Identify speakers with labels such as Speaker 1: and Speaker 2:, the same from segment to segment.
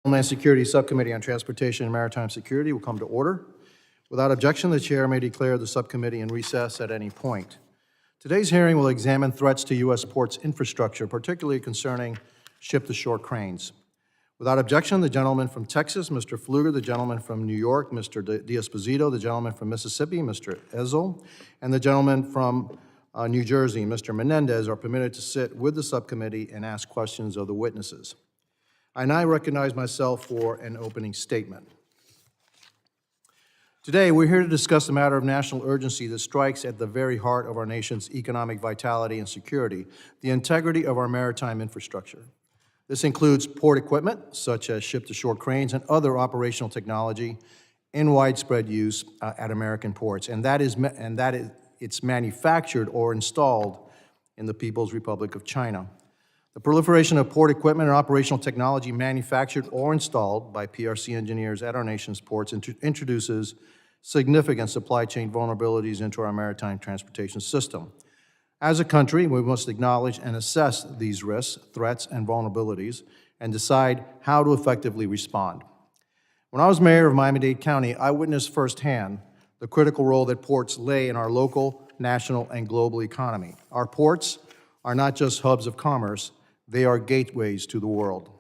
Speaker 1: Homeland Security Subcommittee on Transportation and Maritime Security will come to order. Without objection, the chair may declare the subcommittee in recess at any point. Today's hearing will examine threats to U.S. ports infrastructure, particularly concerning ship-to-shore cranes. Without objection, the gentleman from Texas, Mr. Pfluger, the gentleman from New York, Mr. D'Esposito, the gentleman from Mississippi, Mr. Ezel, and the gentleman from New Jersey, Mr. Menendez, are permitted to sit with the subcommittee and ask questions of the witnesses. I now recognize myself for an opening statement. Today, we're here to discuss a matter of national urgency that strikes at the very heart of our nation's economic vitality and security, the integrity of our maritime infrastructure. This includes port equipment, such as ship-to-shore cranes and other operational technology in widespread use at American ports, and it's manufactured or installed in the People's Republic of China. The proliferation of port equipment and operational technology manufactured or installed by PRC engineers at our nation's ports introduces significant supply chain vulnerabilities into our maritime transportation system. As a country, we must acknowledge and assess these risks, threats, and vulnerabilities, and decide how to effectively respond. When I was mayor of Miami-Dade County, I witnessed firsthand the critical role that ports lay in our local, national, and global economy. Our ports are not just hubs of commerce, they are gateways to the world.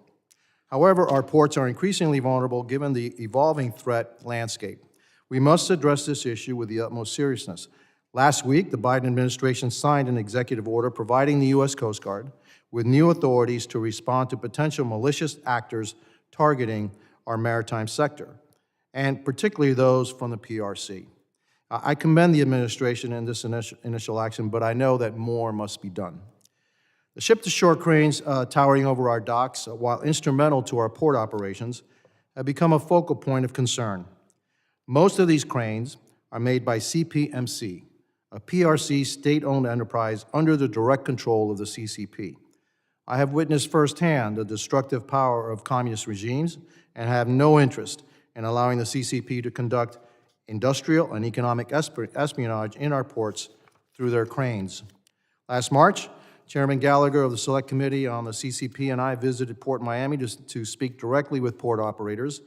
Speaker 1: However, our ports are increasingly vulnerable given the evolving threat landscape. We must address this issue with the utmost seriousness. Last week, the Biden administration signed an executive order providing the U.S. Coast Guard with new authorities to respond to potential malicious actors targeting our maritime sector, and particularly those from the PRC. I commend the administration in this initial action, but I know that more must be done. The ship-to-shore cranes towering over our docks, while instrumental to our port operations, have become a focal point of concern. Most of these cranes are made by CPMC, a PRC state-owned enterprise under the direct control of the CCP. I have witnessed firsthand the destructive power of communist regimes and have no interest in allowing the CCP to conduct industrial and economic espionage in our ports through their cranes. Last March, Chairman Gallagher of the Select Committee on the CCP and I visited Port Miami to speak directly with port operators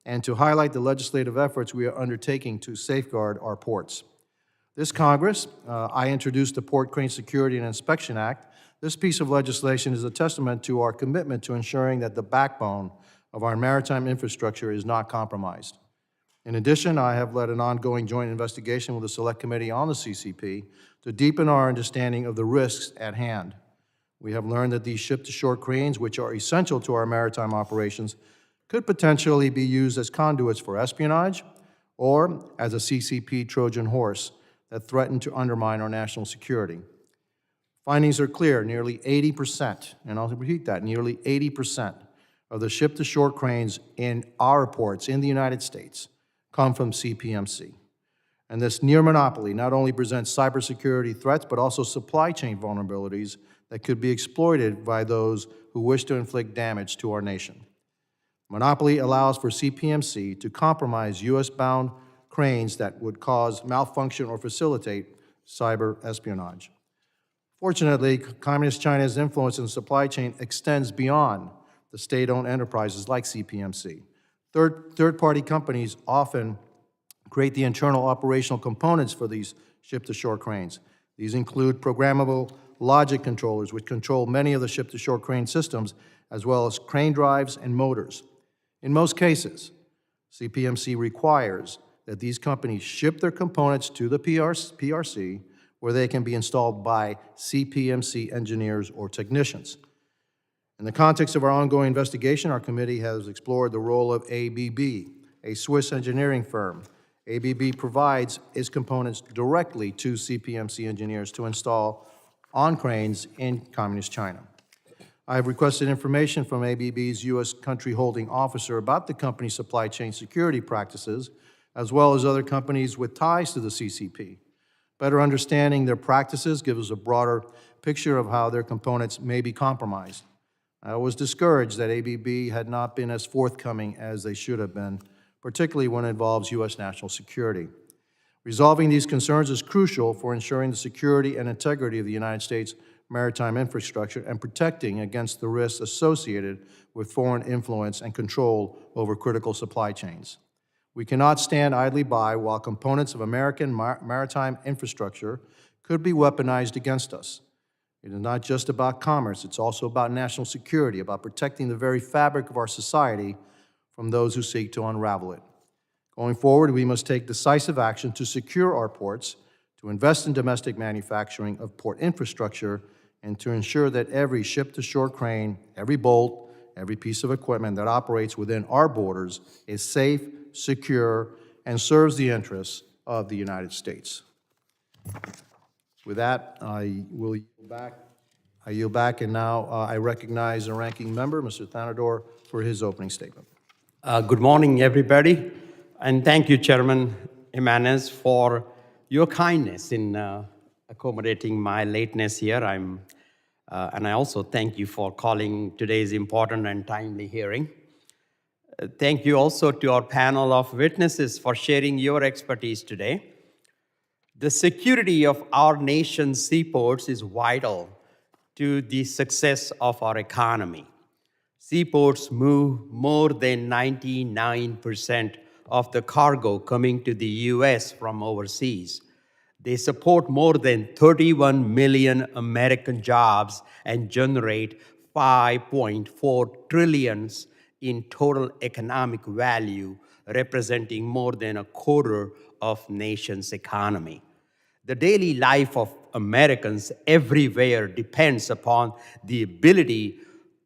Speaker 1: and to highlight the legislative efforts we are undertaking to safeguard our ports. This Congress, I introduced the Port Crane Security and Inspection Act. This piece of legislation is a testament to our commitment to ensuring that the backbone of our maritime infrastructure is not compromised. In addition, I have led an ongoing joint investigation with the Select Committee on the CCP to deepen our understanding of the risks at hand. We have learned that these ship-to-shore cranes, which are essential to our maritime operations, could potentially be used as conduits for espionage or as a CCP Trojan horse that threaten to undermine our national security. Findings are clear. Nearly 80%, and I'll repeat that, nearly 80% of the ship-to-shore cranes in our ports in the United States come from CPMC. And this near monopoly not only presents cybersecurity threats, but also supply chain vulnerabilities that could be exploited by those who wish to inflict damage to our nation. Monopoly allows for CPMC to compromise U.S.-bound cranes that would cause malfunction or facilitate cyber espionage. Fortunately, Communist China's influence in the supply chain extends beyond the state-owned enterprises like CPMC. Third-party companies often create the internal operational components for these ship-to-shore cranes. These include programmable logic controllers, which control many of the ship-to-shore crane systems, as well as crane drives and motors. In most cases, CPMC requires that these companies ship their components to the PRC, where they can be installed by CPMC engineers or technicians. In the context of our ongoing investigation, our committee has explored the role of ABB, a Swiss engineering firm. ABB provides its components directly to CPMC engineers to install on cranes in Communist China. I have requested information from ABB's U.S. country holding officer about the company's supply chain security practices, as well as other companies with ties to the CCP. Better understanding their practices gives us a broader picture of how their components may be compromised. I was discouraged that ABB had not been as forthcoming as they should have been, particularly when it involves U.S. national security. Resolving these concerns is crucial for ensuring the security and integrity of the United States maritime infrastructure and protecting against the risks associated with foreign influence and control over critical supply chains. We cannot stand idly by while components of American maritime infrastructure could be weaponized against us. It is not just about commerce, it's also about national security, about protecting the very fabric of our society from those who seek to unravel it. Going forward, we must take decisive action to secure our ports, to invest in domestic manufacturing of port infrastructure, and to ensure that every ship-to-shore crane, every bolt, every piece of equipment that operates within our borders is safe, secure, and serves the interests of the United States. With that, I yield back, and now I recognize the ranking member, Mr. Thanador, for his opening statement.
Speaker 2: Good morning, everybody, and thank you, Chairman Jimenez, for your kindness in accommodating my lateness here. And I also thank you for calling today's important and timely hearing. Thank you also to our panel of witnesses for sharing your expertise today. The security of our nation's seaports is vital to the success of our economy. Seaports move more than 99% of the cargo coming to the U.S. from overseas. They support more than 31 million American jobs and generate 5.4 trillion in total economic value, representing more than a quarter of nation's economy. The daily life of Americans everywhere depends upon the ability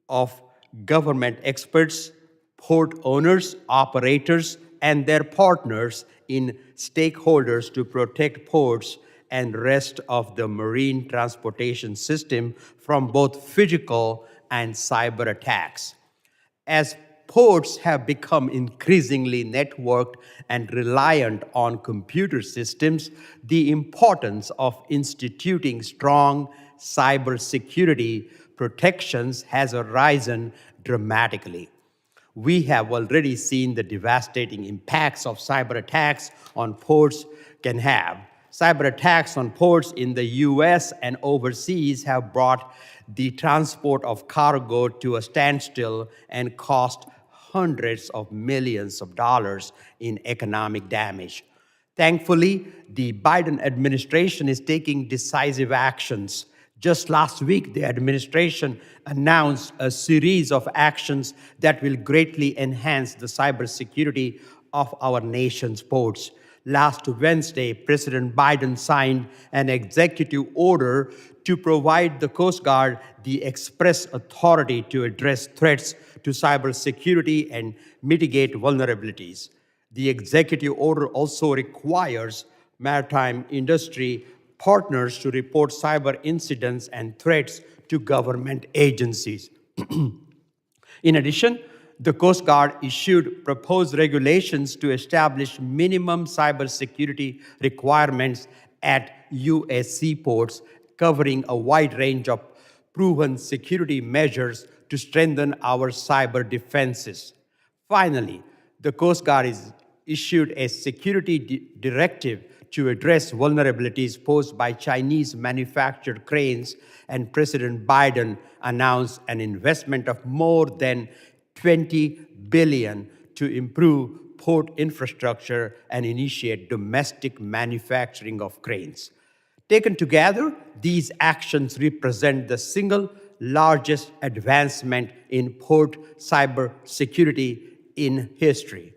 Speaker 2: of government experts, port owners, operators, and their partners in stakeholders to protect ports and rest of the marine transportation system from both physical and cyber attacks. As ports have become increasingly networked and reliant on computer systems, the importance of instituting strong cybersecurity protections has arisen dramatically. We have already seen the devastating impacts of cyber attacks on ports can have. Cyber attacks on ports in the US and overseas have brought the transport of cargo to a standstill and cost hundreds of millions of dollars in economic damage. Thankfully, the Biden administration is taking decisive actions. Just last week, the administration announced a series of actions that will greatly enhance the cybersecurity of our nation's ports. Last Wednesday, President Biden signed an executive order to provide the Coast Guard the express authority to address threats to cybersecurity and mitigate vulnerabilities. The executive order also requires maritime industry partners to report cyber incidents and threats to government agencies. In addition, the Coast Guard issued proposed regulations to establish minimum cybersecurity requirements at U.S. seaports, covering a wide range of proven security measures to strengthen our cyber defenses. Finally, the Coast Guard has issued a security directive to address vulnerabilities posed by Chinese manufactured cranes, and President Biden announced an investment of more than $20 billion to improve port infrastructure and initiate domestic manufacturing of cranes. Taken together, these actions represent the single largest advancement in port cybersecurity in history.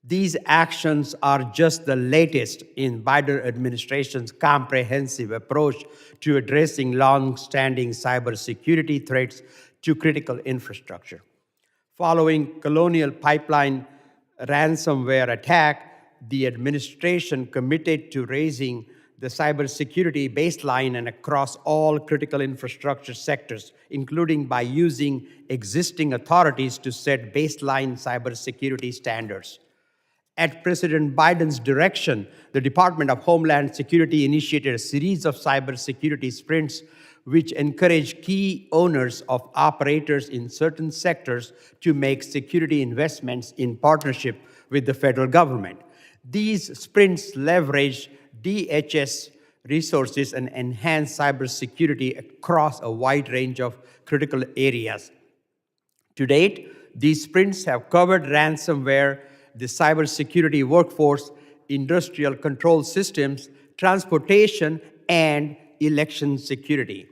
Speaker 2: These actions are just the latest in Biden administration's comprehensive approach to addressing long-standing cybersecurity threats to critical infrastructure. Following Colonial Pipeline ransomware attack, the administration committed to raising the cybersecurity baseline and across all critical infrastructure sectors, including by using existing authorities to set baseline cybersecurity standards. At President Biden's direction, the Department of Homeland Security initiated a series of cybersecurity sprints which encourage key owners of operators in certain sectors to make security investments in partnership with the federal government. These sprints leverage DHS resources and enhance cybersecurity across a wide range of critical areas. To date, these sprints have covered ransomware, the cybersecurity workforce, industrial control systems, transportation, and election security.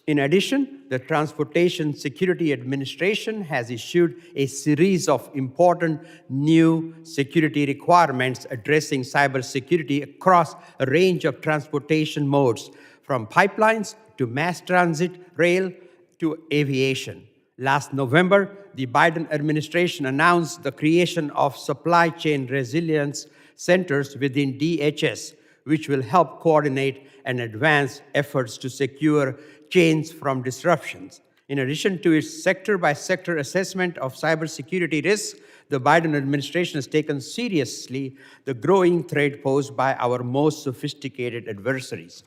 Speaker 2: In addition, the Transportation Security Administration has issued a series of important new security requirements addressing cybersecurity across a range of transportation modes, from pipelines to mass transit, rail to aviation. Last November, the Biden administration announced the creation of supply chain resilience centers within DHS, which will help coordinate and advance efforts to secure chains from disruptions. In addition to its sector-by-sector assessment of cybersecurity risks, the Biden administration has taken seriously the growing threat posed by our most sophisticated adversaries.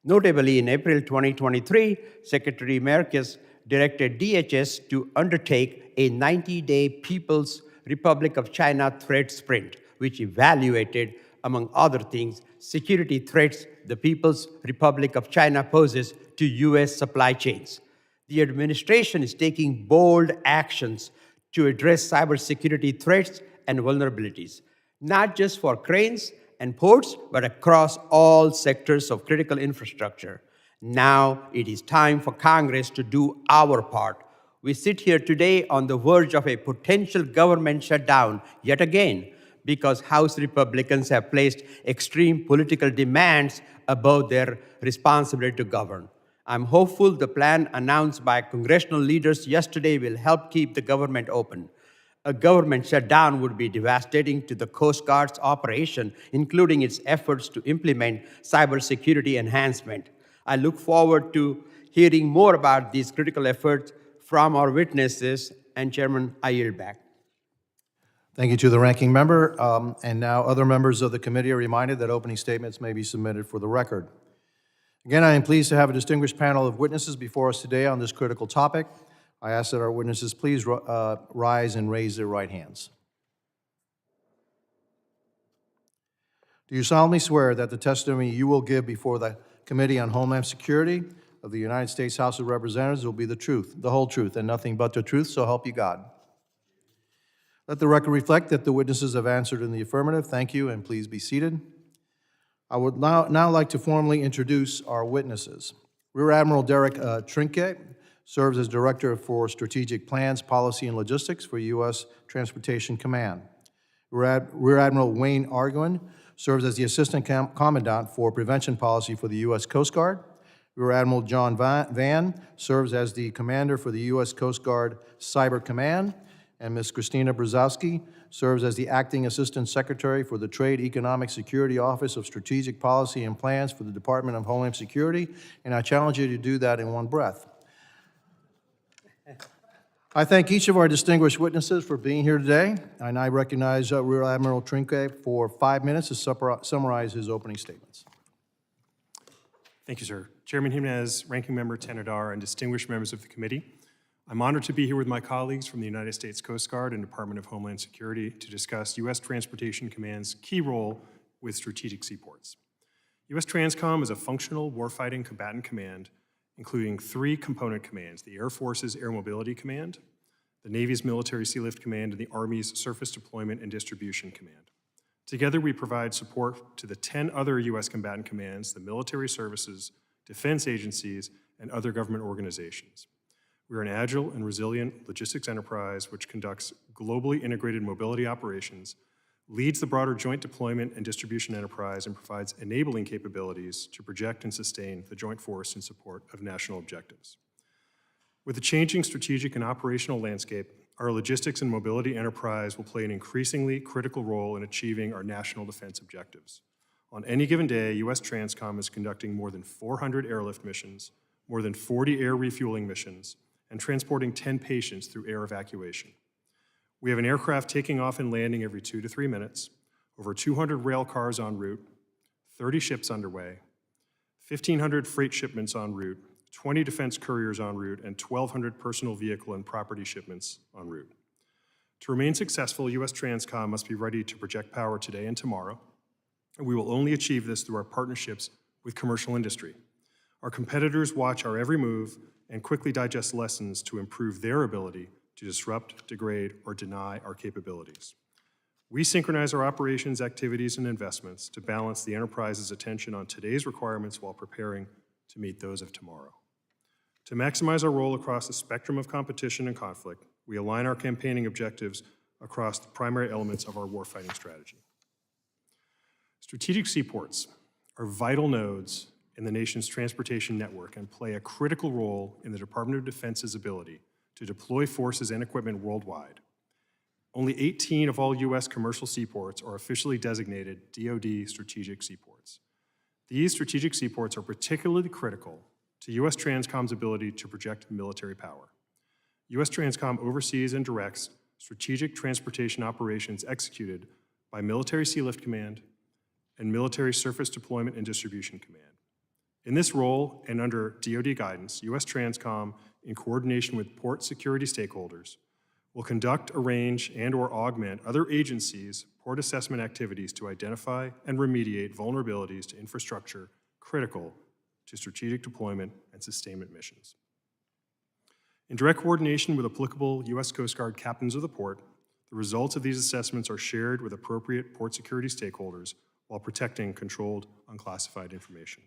Speaker 2: Notably, in April 2023, Secretary Merkes directed DHS to undertake a 90-day People's Republic of China threat sprint, which evaluated, among other things, security threats the People's Republic of China poses to U.S. supply chains. The administration is taking bold actions to address cybersecurity threats and vulnerabilities, not just for cranes and ports, but across all sectors of critical infrastructure. Now it is time for Congress to do our part. We sit here today on the verge of a potential government shutdown yet again, because House Republicans have placed extreme political demands above their responsibility to govern. I'm hopeful the plan announced by congressional leaders yesterday will help keep the government open. A government shutdown would be devastating to the Coast Guard's operation, including its efforts to implement cybersecurity enhancement. I look forward to hearing more about these critical efforts from our witnesses. And Chairman, I yield back.
Speaker 1: Thank you to the ranking member. And now other members of the committee are reminded that opening statements may be submitted for the record. Again, I am pleased to have a distinguished panel of witnesses before us today on this critical topic. I ask that our witnesses please rise and raise their right hands. Do you solemnly swear that the testimony you will give before the Committee on Homeland Security of the United States House of Representatives will be the truth, the whole truth, and nothing but the truth, so help you God? Let the record reflect that the witnesses have answered in the affirmative. Thank you, and please be seated. I would now like to formally introduce our witnesses. Rear Admiral Derek Trinket serves as Director for Strategic Plans, Policy, and Logistics for U.S. Transportation Command. Rear Admiral Wayne Arguin serves as the Assistant Commandant for Prevention Policy for the U.S. Coast Guard. Rear Admiral John Van serves as the Commander for the U.S. Coast Guard Cyber Command. And Ms. Christina Brzezowski serves as the Acting Assistant Secretary for the Trade Economic Security Office of Strategic Policy and Plans for the Department of Homeland Security, and I challenge you to do that in one breath. I thank each of our distinguished witnesses for being here today, and I recognize Rear Admiral Trinket for 5 minutes to summarize his opening statements.
Speaker 3: Thank you, sir. Chairman Jimenez, Ranking Member Tanadar, and distinguished members of the committee, I'm honored to be here with my colleagues from the United States Coast Guard and Department of Homeland Security to discuss U.S. Transportation Command's key role with strategic seaports. U.S. Transcom is a functional warfighting combatant command, including 3 component commands: the Air Force's Air Mobility Command, the Navy's Military Sealift Command, and the Army's Surface Deployment and Distribution Command. Together, we provide support to the 10 other U.S. combatant commands, the military services, defense agencies, and other government organizations. We are an agile and resilient logistics enterprise which conducts globally integrated mobility operations, leads the broader joint deployment and distribution enterprise, and provides enabling capabilities to project and sustain the joint force in support of national objectives. With the changing strategic and operational landscape, our logistics and mobility enterprise will play an increasingly critical role in achieving our national defense objectives. On any given day, U.S. Transcom is conducting more than 400 airlift missions, more than 40 air refueling missions, and transporting 10 patients through air evacuation. We have an aircraft taking off and landing every 2 to 3 minutes, over 200 rail cars en route, 30 ships underway, 1,500 freight shipments en route, 20 defense couriers en route, and 1,200 personal vehicle and property shipments en route. To remain successful, U.S. Transcom must be ready to project power today and tomorrow, and we will only achieve this through our partnerships with commercial industry. Our competitors watch our every move and quickly digest lessons to improve their ability to disrupt, degrade, or deny our capabilities. We synchronize our operations, activities, and investments to balance the enterprise's attention on today's requirements while preparing to meet those of tomorrow. To maximize our role across the spectrum of competition and conflict, we align our campaigning objectives across the primary elements of our warfighting strategy. Strategic seaports are vital nodes in the nation's transportation network and play a critical role in the Department of Defense's ability to deploy forces and equipment worldwide. Only 18 of all U.S. commercial seaports are officially designated DoD strategic seaports. These strategic seaports are particularly critical to U.S. Transcom's ability to project military power. U.S. Transcom oversees and directs strategic transportation operations executed by Military Sea Lift Command and Military Surface Deployment and Distribution Command. In this role and under DoD guidance, U.S. Transcom, in coordination with port security stakeholders, will conduct, arrange, and/or augment other agencies' port assessment activities to identify and remediate vulnerabilities to infrastructure critical to strategic deployment and sustainment missions. In direct coordination with applicable U.S. Coast Guard captains of the port, the results of these assessments are shared with appropriate port security stakeholders while protecting controlled, unclassified information.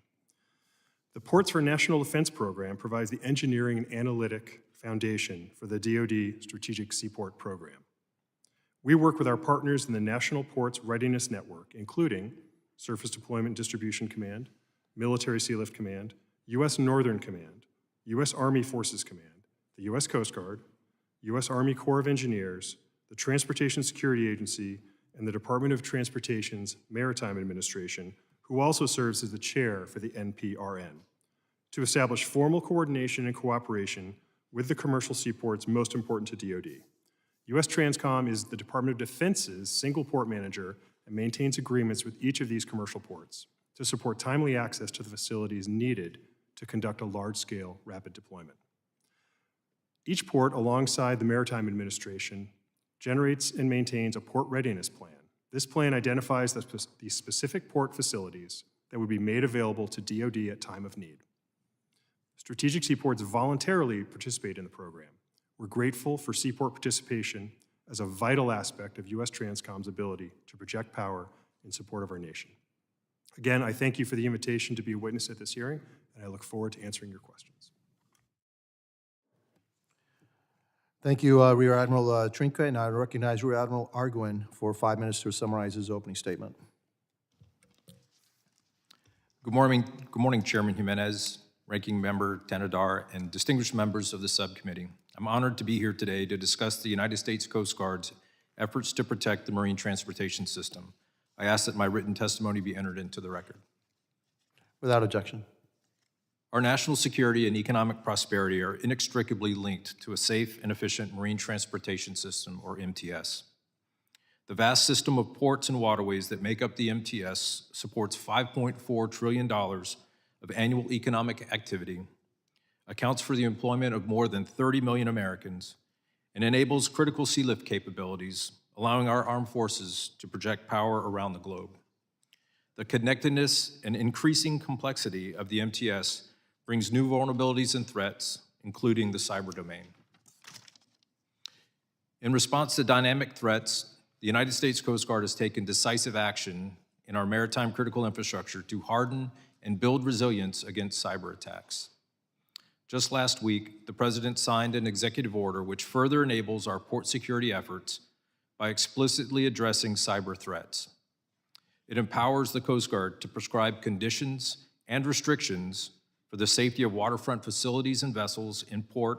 Speaker 3: The Ports for National Defense program provides the engineering and analytic foundation for the DoD Strategic Seaport Program. We work with our partners in the National Ports Readiness Network, including Surface Deployment and Distribution Command, Military Sea Lift Command, U.S. Northern Command, U.S. Army Forces Command, the U.S. Coast Guard, U.S. Army Corps of Engineers, the Transportation Security Agency, and the Department of Transportation's Maritime Administration, who also serves as the chair for the NPRN, to establish formal coordination and cooperation with the commercial seaports most important to DoD. U.S. Transcom is the Department of Defense's single port manager and maintains agreements with each of these commercial ports to support timely access to the facilities needed to conduct a large-scale rapid deployment. Each port, alongside the Maritime Administration, generates and maintains a port readiness plan. This plan identifies the specific port facilities that would be made available to DoD at time of need. Strategic seaports voluntarily participate in the program. We're grateful for seaport participation as a vital aspect of U.S. Transcom's ability to project power in support of our nation. Again, I thank you for the invitation to be a witness at this hearing, and I look forward to answering your questions.
Speaker 1: Thank you, Rear Admiral Trinca, and I recognize Rear Admiral Arguin for 5 minutes to summarize his opening statement.
Speaker 4: Good morning, Chairman Jimenez, Ranking Member Tanadar, and distinguished members of the subcommittee. I'm honored to be here today to discuss the United States Coast Guard's efforts to protect the marine transportation system. I ask that my written testimony be entered into the record.
Speaker 1: Without objection.
Speaker 4: Our national security and economic prosperity are inextricably linked to a safe and efficient marine transportation system, or MTS. The vast system of ports and waterways that make up the MTS supports $5.4 trillion of annual economic activity, accounts for the employment of more than 30 million Americans, and enables critical sea lift capabilities, allowing our armed forces to project power around the globe. The connectedness and increasing complexity of the MTS brings new vulnerabilities and threats, including the cyber domain. In response to dynamic threats, the United States Coast Guard has taken decisive action in our maritime critical infrastructure to harden and build resilience against cyber attacks. Just last week, the President signed an executive order which further enables our port security efforts by explicitly addressing cyber threats. It empowers the Coast Guard to prescribe conditions and restrictions for the safety of waterfront facilities and vessels in port,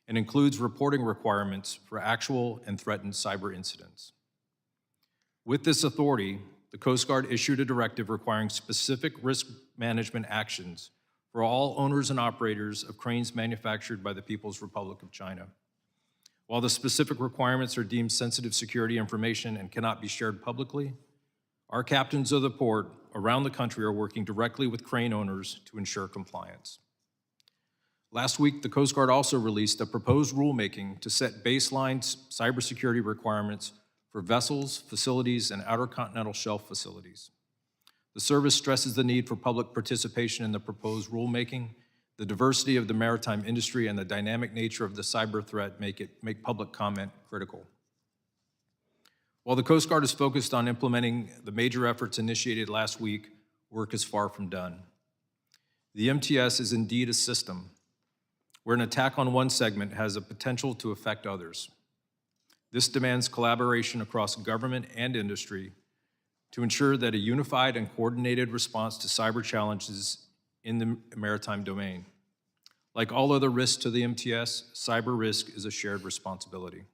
Speaker 4: and includes reporting requirements for actual and threatened cyber incidents. With this authority, the Coast Guard issued a directive requiring specific risk management actions for all owners and operators of cranes manufactured by the People's Republic of China. While the specific requirements are deemed sensitive security information and cannot be shared publicly, our captains of the port around the country are working directly with crane owners to ensure compliance. Last week, the Coast Guard also released a proposed rulemaking to set baseline cybersecurity requirements for vessels, facilities, and outer continental shelf facilities. The service stresses the need for public participation in the proposed rulemaking. The diversity of the maritime industry and the dynamic nature of the cyber threat make public comment critical. While the Coast Guard is focused on implementing the major efforts initiated last week, work is far from done. The MTS is indeed a system where an attack on one segment has a potential to affect others. This demands collaboration across government and industry to ensure that a unified and coordinated response to cyber challenges in the maritime domain. Like all other risks to the MTS, cyber risk is a shared responsibility.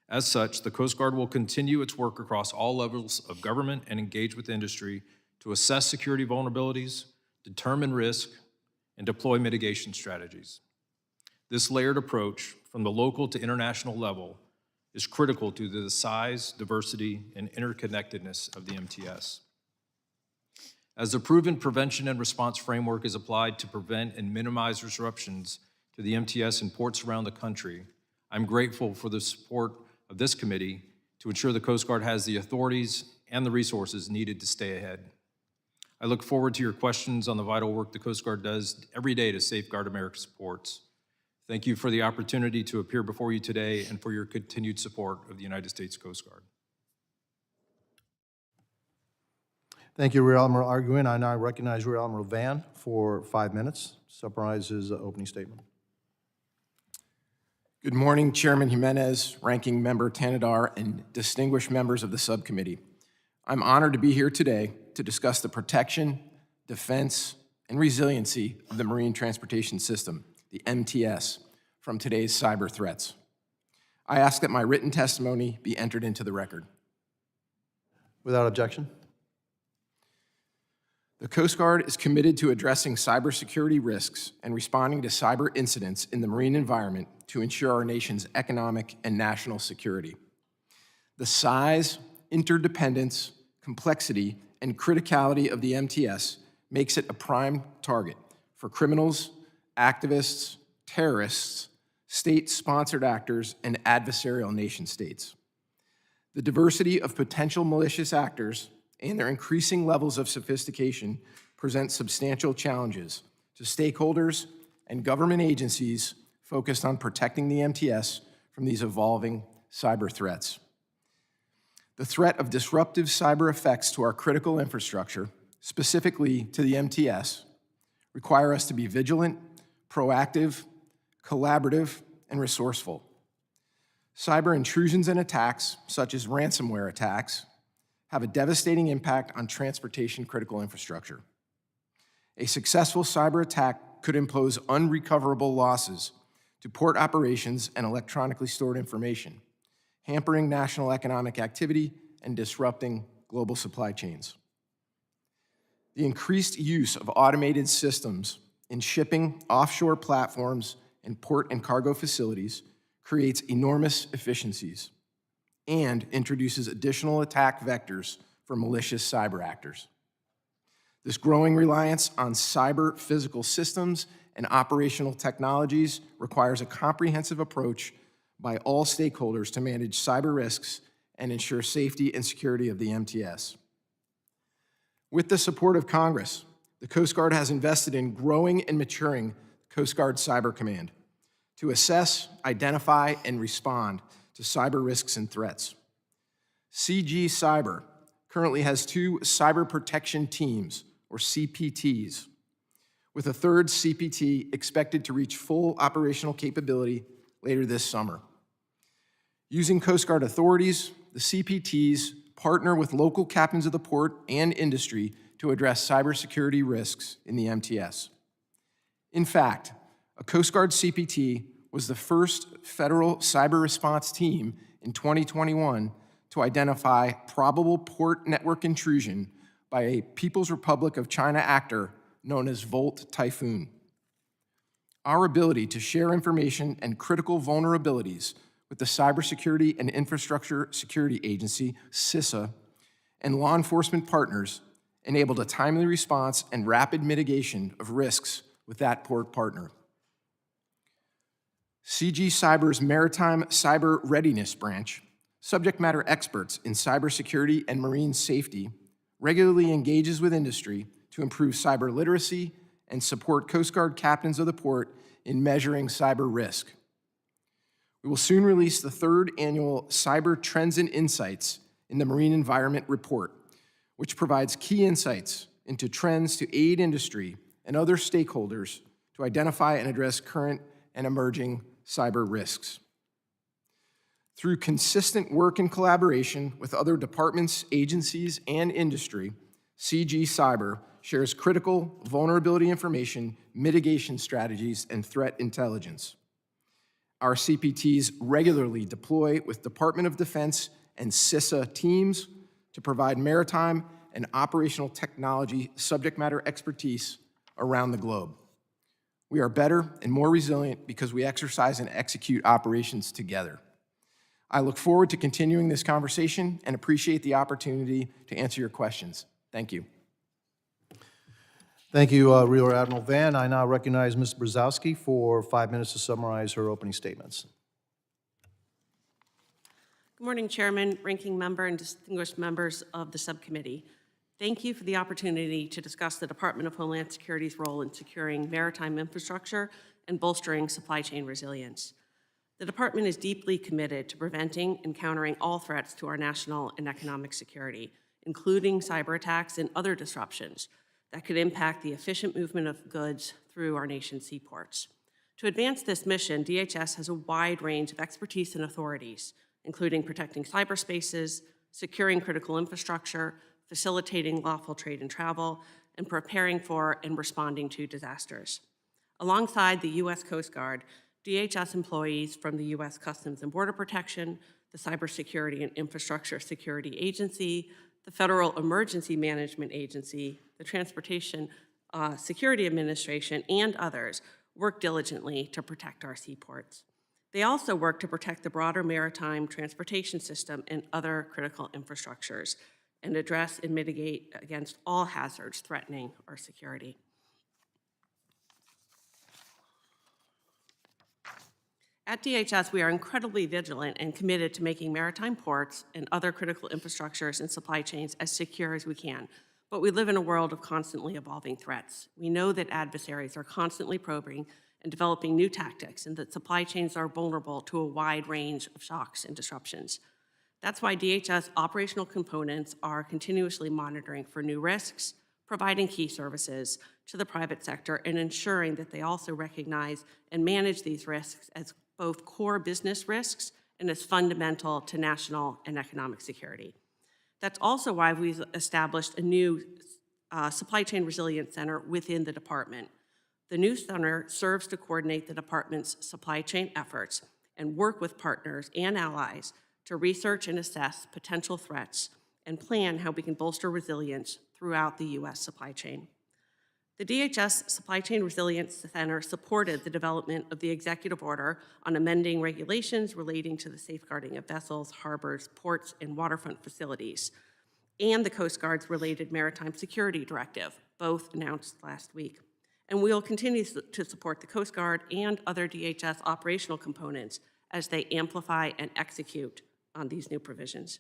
Speaker 4: As such, the Coast Guard will continue its work across all levels of government and engage with industry to assess security vulnerabilities, determine risk, and deploy mitigation strategies. This layered approach, from the local to international level, is critical to the size, diversity, and interconnectedness of the MTS. As the proven prevention and response framework is applied to prevent and minimize disruptions to the MTS in ports around the country, I'm grateful for the support of this committee to ensure the Coast Guard has the authorities and the resources needed to stay ahead. I look forward to your questions on the vital work the Coast Guard does every day to safeguard America's ports. Thank you for the opportunity to appear before you today and for your continued support of the United States Coast Guard.
Speaker 1: Thank you, Rear Admiral Arguin. I now recognize Rear Admiral Van for 5 minutes. Summarize his opening statement.
Speaker 5: Good morning, Chairman Jimenez, Ranking Member Tanadar, and distinguished members of the subcommittee. I'm honored to be here today to discuss the protection, defense, and resiliency of the marine transportation system, the MTS, from today's cyber threats. I ask that my written testimony be entered into the record.
Speaker 1: Without objection.
Speaker 5: The Coast Guard is committed to addressing cybersecurity risks and responding to cyber incidents in the marine environment to ensure our nation's economic and national security. The size, interdependence, complexity, and criticality of the MTS makes it a prime target for criminals, activists, terrorists, state-sponsored actors, and adversarial nation-states. The diversity of potential malicious actors and their increasing levels of sophistication present substantial challenges to stakeholders and government agencies focused on protecting the MTS from these evolving cyber threats. The threat of disruptive cyber effects to our critical infrastructure, specifically to the MTS, require us to be vigilant, proactive, collaborative, and resourceful. Cyber intrusions and attacks, such as ransomware attacks, have a devastating impact on transportation critical infrastructure. A successful cyber attack could impose unrecoverable losses to port operations and electronically stored information, hampering national economic activity and disrupting global supply chains. The increased use of automated systems in shipping, offshore platforms, and port and cargo facilities creates enormous efficiencies and introduces additional attack vectors for malicious cyber actors. This growing reliance on cyber physical systems and operational technologies requires a comprehensive approach by all stakeholders to manage cyber risks and ensure safety and security of the MTS. With the support of Congress, the Coast Guard has invested in growing and maturing Coast Guard Cyber Command to assess, identify, and respond to cyber risks and threats. CG Cyber currently has 2 cyber protection teams, or CPTs, with a 3rd CPT expected to reach full operational capability later this summer. Using Coast Guard authorities, the CPTs partner with local captains of the port and industry to address cybersecurity risks in the MTS. In fact, a Coast Guard CPT was the first federal cyber response team in 2021 to identify probable port network intrusion by a People's Republic of China actor known as Volt Typhoon. Our ability to share information and critical vulnerabilities with the Cybersecurity and Infrastructure Security Agency, CISA, and law enforcement partners enabled a timely response and rapid mitigation of risks with that port partner. CG Cyber's Maritime Cyber Readiness Branch, subject matter experts in cybersecurity and marine safety, regularly engages with industry to improve cyber literacy and support Coast Guard captains of the port in measuring cyber risk. We will soon release the 3rd annual Cyber Trends and Insights in the Marine Environment Report, which provides key insights into trends to aid industry and other stakeholders to identify and address current and emerging cyber risks. Through consistent work and collaboration with other departments, agencies, and industry, CG Cyber shares critical vulnerability information, mitigation strategies, and threat intelligence. Our CPTs regularly deploy with Department of Defense and CISA teams to provide maritime and operational technology subject matter expertise around the globe. We are better and more resilient because we exercise and execute operations together. I look forward to continuing this conversation and appreciate the opportunity to answer your questions. Thank you.
Speaker 1: Thank you, Rear Admiral Van. I now recognize Ms. Brzezowski for 5 minutes to summarize her opening statements.
Speaker 6: Good morning, Chairman, Ranking Member, and distinguished members of the subcommittee. Thank you for the opportunity to discuss the Department of Homeland Security's role in securing maritime infrastructure and bolstering supply chain resilience. The department is deeply committed to preventing and countering all threats to our national and economic security, including cyber attacks and other disruptions that could impact the efficient movement of goods through our nation's seaports. To advance this mission, DHS has a wide range of expertise and authorities, including protecting cyberspaces, securing critical infrastructure, facilitating lawful trade and travel, and preparing for and responding to disasters. Alongside the U.S. Coast Guard, DHS employees from the U.S. Customs and Border Protection, the Cybersecurity and Infrastructure Security Agency, the Federal Emergency Management Agency, the Transportation Security Administration, and others work diligently to protect our seaports. They also work to protect the broader maritime transportation system and other critical infrastructures and address and mitigate against all hazards threatening our security. At DHS, we are incredibly vigilant and committed to making maritime ports and other critical infrastructures and supply chains as secure as we can. But we live in a world of constantly evolving threats. We know that adversaries are constantly probing and developing new tactics, and that supply chains are vulnerable to a wide range of shocks and disruptions. That's why DHS operational components are continuously monitoring for new risks, providing key services to the private sector, and ensuring that they also recognize and manage these risks as both core business risks and as fundamental to national and economic security. That's also why we've established a new Supply Chain Resilience Center within the department. The new center serves to coordinate the department's supply chain efforts and work with partners and allies to research and assess potential threats and plan how we can bolster resilience throughout the U.S. supply chain. The DHS Supply Chain Resilience Center supported the development of the executive order on amending regulations relating to the safeguarding of vessels, harbors, ports, and waterfront facilities, and the Coast Guard's related Maritime Security Directive, both announced last week. And we will continue to support the Coast Guard and other DHS operational components as they amplify and execute on these new provisions.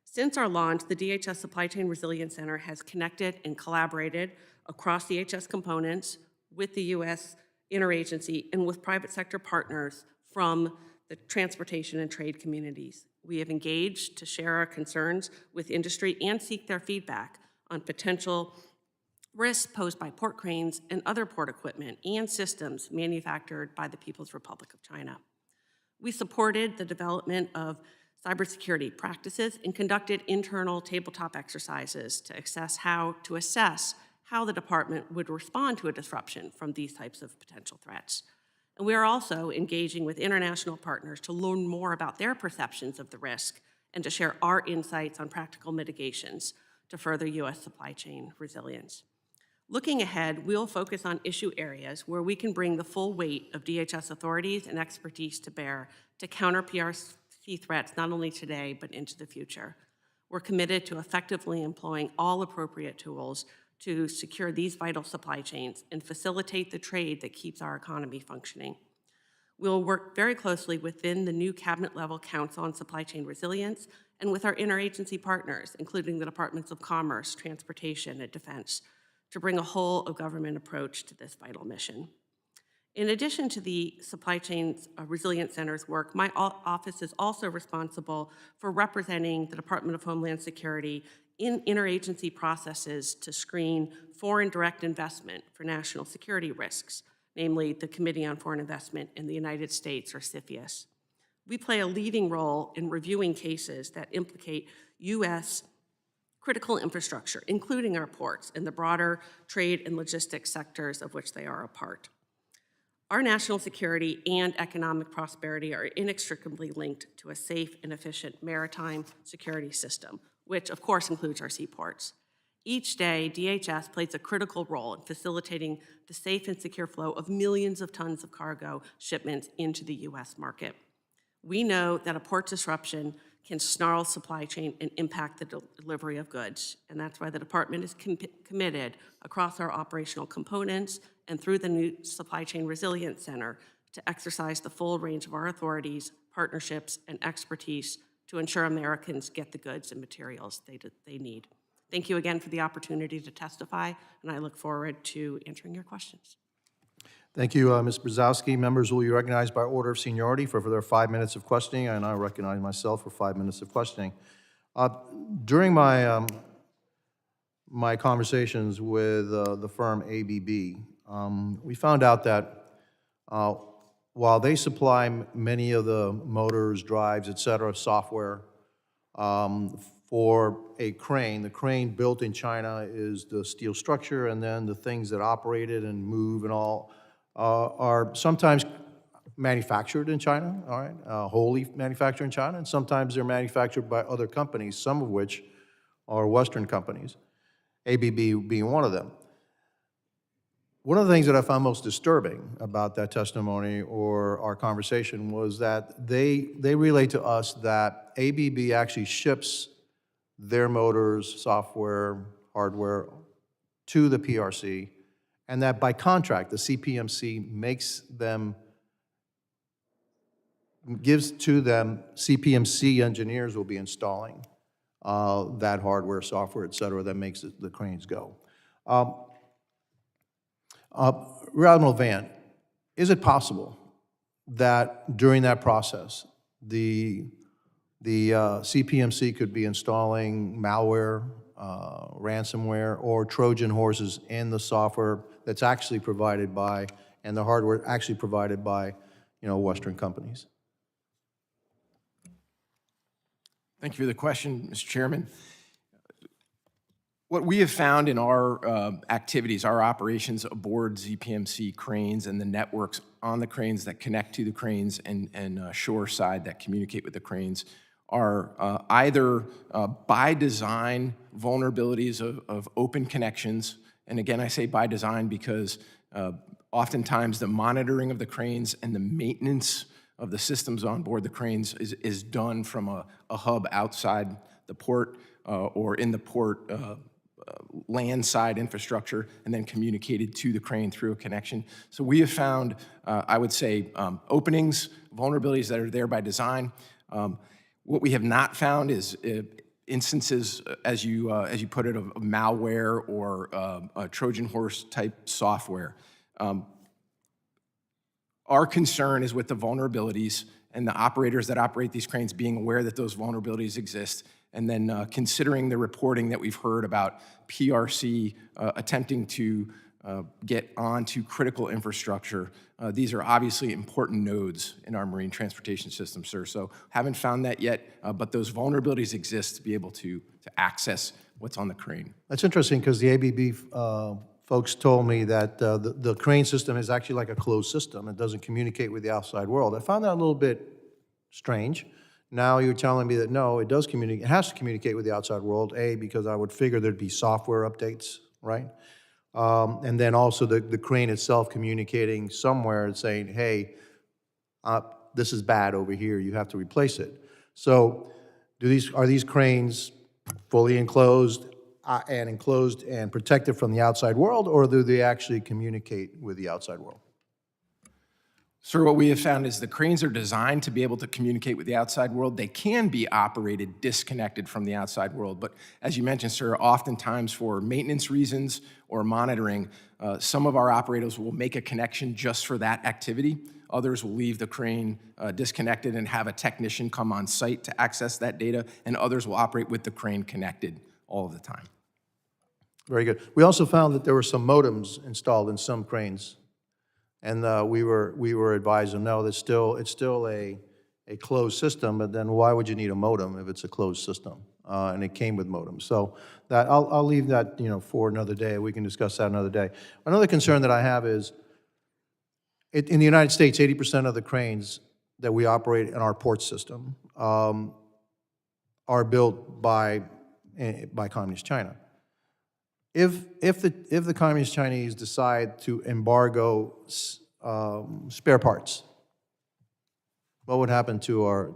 Speaker 6: Since our launch, the DHS Supply Chain Resilience Center has connected and collaborated across DHS components with the U.S. interagency and with private sector partners from the transportation and trade communities. We have engaged to share our concerns with industry and seek their feedback on potential risks posed by port cranes and other port equipment and systems manufactured by the People's Republic of China. We supported the development of cybersecurity practices and conducted internal tabletop exercises to assess how the department would respond to a disruption from these types of potential threats. And we are also engaging with international partners to learn more about their perceptions of the risk and to share our insights on practical mitigations to further U.S. supply chain resilience. Looking ahead, we'll focus on issue areas where we can bring the full weight of DHS authorities and expertise to bear to counter PRC threats not only today, but into the future. We're committed to effectively employing all appropriate tools to secure these vital supply chains and facilitate the trade that keeps our economy functioning. We will work very closely within the new cabinet-level Council on Supply Chain Resilience and with our interagency partners, including the Departments of Commerce, Transportation, and Defense, to bring a whole-of-government approach to this vital mission. In addition to the Supply Chain Resilience Center's work, my office is also responsible for representing the Department of Homeland Security in interagency processes to screen foreign direct investment for national security risks, namely the Committee on Foreign Investment in the United States, or CFIUS. We play a leading role in reviewing cases that implicate U.S. critical infrastructure, including our ports, and the broader trade and logistics sectors of which they are a part. Our national security and economic prosperity are inextricably linked to a safe and efficient maritime security system, which of course includes our seaports. Each day, DHS plays a critical role in facilitating the safe and secure flow of millions of tons of cargo shipments into the U.S. market. We know that a port disruption can snarl supply chain and impact the delivery of goods, and that's why the department is committed across our operational components and through the new Supply Chain Resilience Center to exercise the full range of our authorities, partnerships, and expertise to ensure Americans get the goods and materials they need. Thank you again for the opportunity to testify, and I look forward to answering your questions.
Speaker 1: Thank you, Ms. Brzezowski. Members will be recognized by order of seniority for their 5 minutes of questioning, and I recognize myself for 5 minutes of questioning. During my my conversations with the firm ABB, we found out that while they supply many of the motors, drives, et cetera, software for a crane, the crane built in China is the steel structure, and then the things that operate it and move and all are sometimes manufactured in China, all right, wholly manufactured in China, and sometimes they're manufactured by other companies, some of which are Western companies, ABB being one of them. One of the things that I found most disturbing about that testimony or our conversation was that they relayed to us that ABB actually ships their motors, software, hardware to the PRC, and that by contract, the CPMC gives to them, CPMC engineers will be installing that hardware, software, et cetera, that makes the cranes go. Admiral Van, is it possible that during that process, the CPMC could be installing malware, ransomware, or Trojan horses in the software that's actually provided by, and the hardware actually provided by, Western companies?
Speaker 5: Thank you for the question, Mr. Chairman. What we have found in our activities, our operations aboard ZPMC cranes and the networks on the cranes that connect to the cranes and shore side that communicate with the cranes are either by design vulnerabilities of open connections. And again, I say by design because oftentimes the monitoring of the cranes and the maintenance of the systems on board the cranes is done from a hub outside the port or in the port land side infrastructure and then communicated to the crane through a connection. So we have found, I would say, openings, vulnerabilities that are there by design. What we have not found is instances, as you put it, of malware or a Trojan horse type software. Our concern is with the vulnerabilities and the operators that operate these cranes being aware that those vulnerabilities exist, and then considering the reporting that we've heard about PRC attempting to get onto critical infrastructure. These are obviously important nodes in our marine transportation system, sir. So haven't found that yet, but those vulnerabilities exist to be able to access what's on the crane.
Speaker 1: That's interesting because the ABB folks told me that the crane system is actually like a closed system. It doesn't communicate with the outside world. I found that a little bit strange. Now you're telling me that no, it does communicate. It has to communicate with the outside world, A, because I would figure there'd be software updates, right? And then also the crane itself communicating somewhere and saying, hey, this is bad over here, you have to replace it. So are these cranes fully enclosed and protected from the outside world, or do they actually communicate with the outside world?
Speaker 5: Sir, what we have found is the cranes are designed to be able to communicate with the outside world. They can be operated disconnected from the outside world, but as you mentioned, sir, oftentimes for maintenance reasons or monitoring, some of our operators will make a connection just for that activity. Others will leave the crane disconnected and have a technician come on site to access that data, and others will operate with the crane connected all of the time.
Speaker 1: Very good. We also found that there were some modems installed in some cranes. And we were advised to know that it's still a closed system, but then why would you need a modem if it's a closed system? And it came with modems. So that I'll leave that, for another day. We can discuss that another day. Another concern that I have is in the United States, 80% of the cranes that we operate in our port system are built by Communist China. If the Communist Chinese decide to embargo spare parts, what would happen to our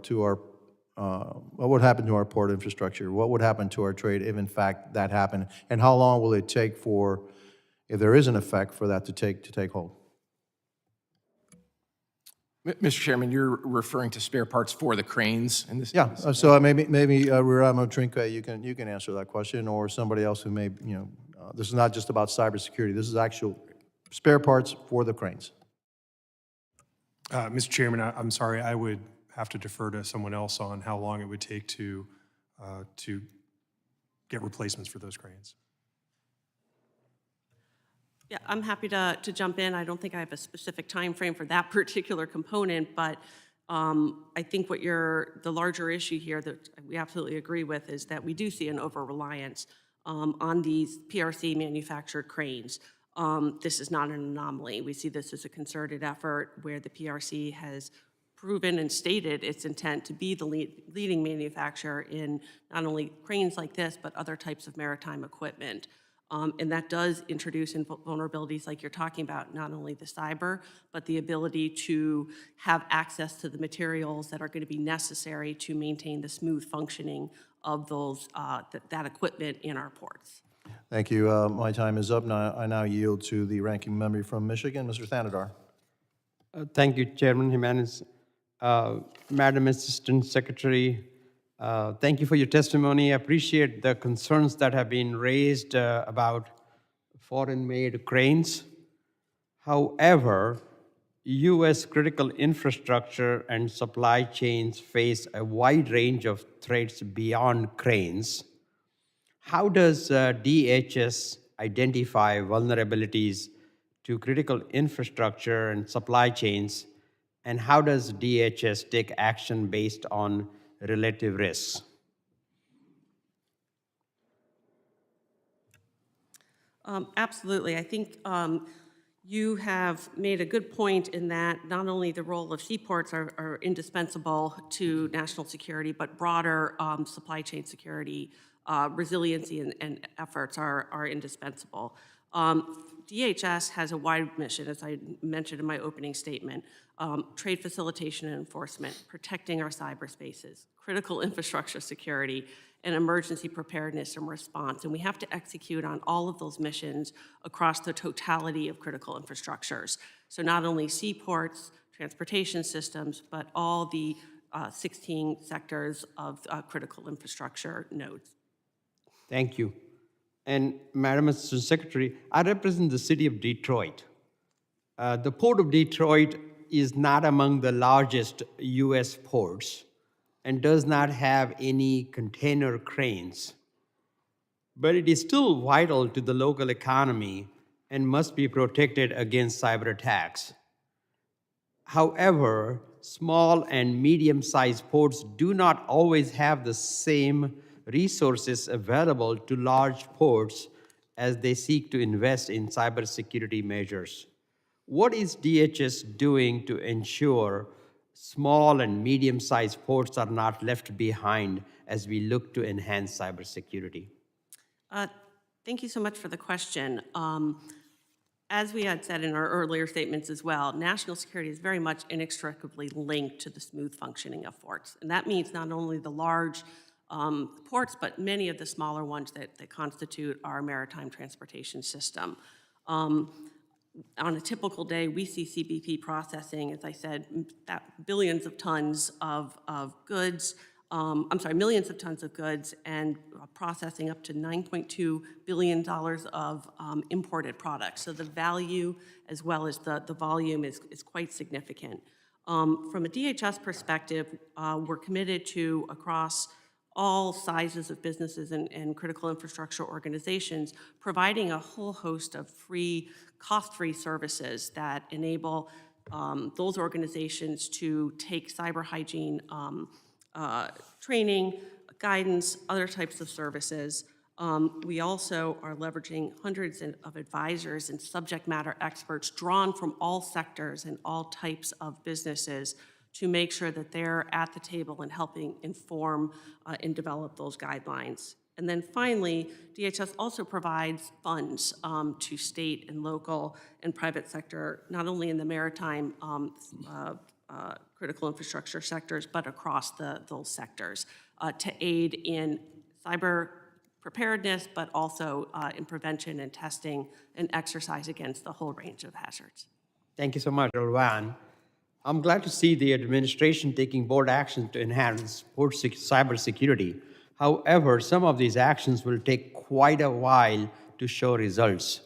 Speaker 1: port infrastructure? What would happen to our trade if in fact that happened? And how long will it take for, if there is an effect, for that to take hold?
Speaker 5: Mr. Chairman, you're referring to spare parts for the cranes in this?
Speaker 1: Yeah. So maybe Ruramo Trinca, you can answer that question, or somebody else who may this is not just about cybersecurity. This is actual spare parts for the cranes.
Speaker 3: Mr. Chairman, I'm sorry, I would have to defer to someone else on how long it would take to get replacements for those cranes.
Speaker 6: Yeah, I'm happy to jump in. I don't think I have a specific time frame for that particular component, but I think the larger issue here that we absolutely agree with is that we do see an over-reliance on these PRC manufactured cranes. This is not an anomaly. We see this as a concerted effort where the PRC has proven and stated its intent to be the leading manufacturer in not only cranes like this, but other types of maritime equipment. And that does introduce vulnerabilities like you're talking about, not only the cyber, but the ability to have access to the materials that are going to be necessary to maintain the smooth functioning of those that equipment in our ports.
Speaker 1: Thank you. My time is up. Now, I now yield to the ranking member from Michigan, Mr. Thanadar.
Speaker 2: Thank you, Chairman Jimenez. Madam Assistant Secretary, thank you for your testimony. I appreciate the concerns that have been raised about foreign-made cranes. However, U.S. critical infrastructure and supply chains face a wide range of threats beyond cranes. How does DHS identify vulnerabilities to critical infrastructure and supply chains, and how does DHS take action based on relative risks?
Speaker 6: Absolutely. I think you have made a good point in that not only the role of seaports are indispensable to national security, but broader supply chain security, resiliency and efforts are indispensable. DHS has a wide mission, as I mentioned in my opening statement: trade facilitation and enforcement, protecting our cyberspaces, critical infrastructure security, and emergency preparedness and response. And we have to execute on all of those missions across the totality of critical infrastructures. So not only seaports, transportation systems, but all the 16 sectors of critical infrastructure nodes.
Speaker 2: Thank you. And Madam Assistant Secretary, I represent the city of Detroit. The Port of Detroit is not among the largest U.S. ports and does not have any container cranes. But it is still vital to the local economy and must be protected against cyber attacks. However, small and medium-sized ports do not always have the same resources available to large ports as they seek to invest in cybersecurity measures. What is DHS doing to ensure small and medium-sized ports are not left behind as we look to enhance cybersecurity?
Speaker 6: Thank you so much for the question. As we had said in our earlier statements as well, national security is very much inextricably linked to the smooth functioning of ports. And that means not only the large ports, but many of the smaller ones that constitute our maritime transportation system. On a typical day, we see CBP processing, as I said, that billions of tons of goods, millions of tons of goods, and processing up to $9.2 billion of imported products. So the value as well as the volume is quite significant. From a DHS perspective, we're committed to, across all sizes of businesses and critical infrastructure organizations, providing a whole host of cost-free services that enable those organizations to take cyber hygiene training, guidance, other types of services. We also are leveraging hundreds of advisors and subject matter experts drawn from all sectors and all types of businesses to make sure that they're at the table and helping inform and develop those guidelines. And then finally, DHS also provides funds to state and local and private sector, not only in the maritime critical infrastructure sectors, but across those sectors to aid in cyber preparedness, but also in prevention and testing and exercise against the whole range of hazards.
Speaker 2: Thank you so much, Rowan. I'm glad to see the administration taking bold action to enhance port cybersecurity. However, some of these actions will take quite a while to show results,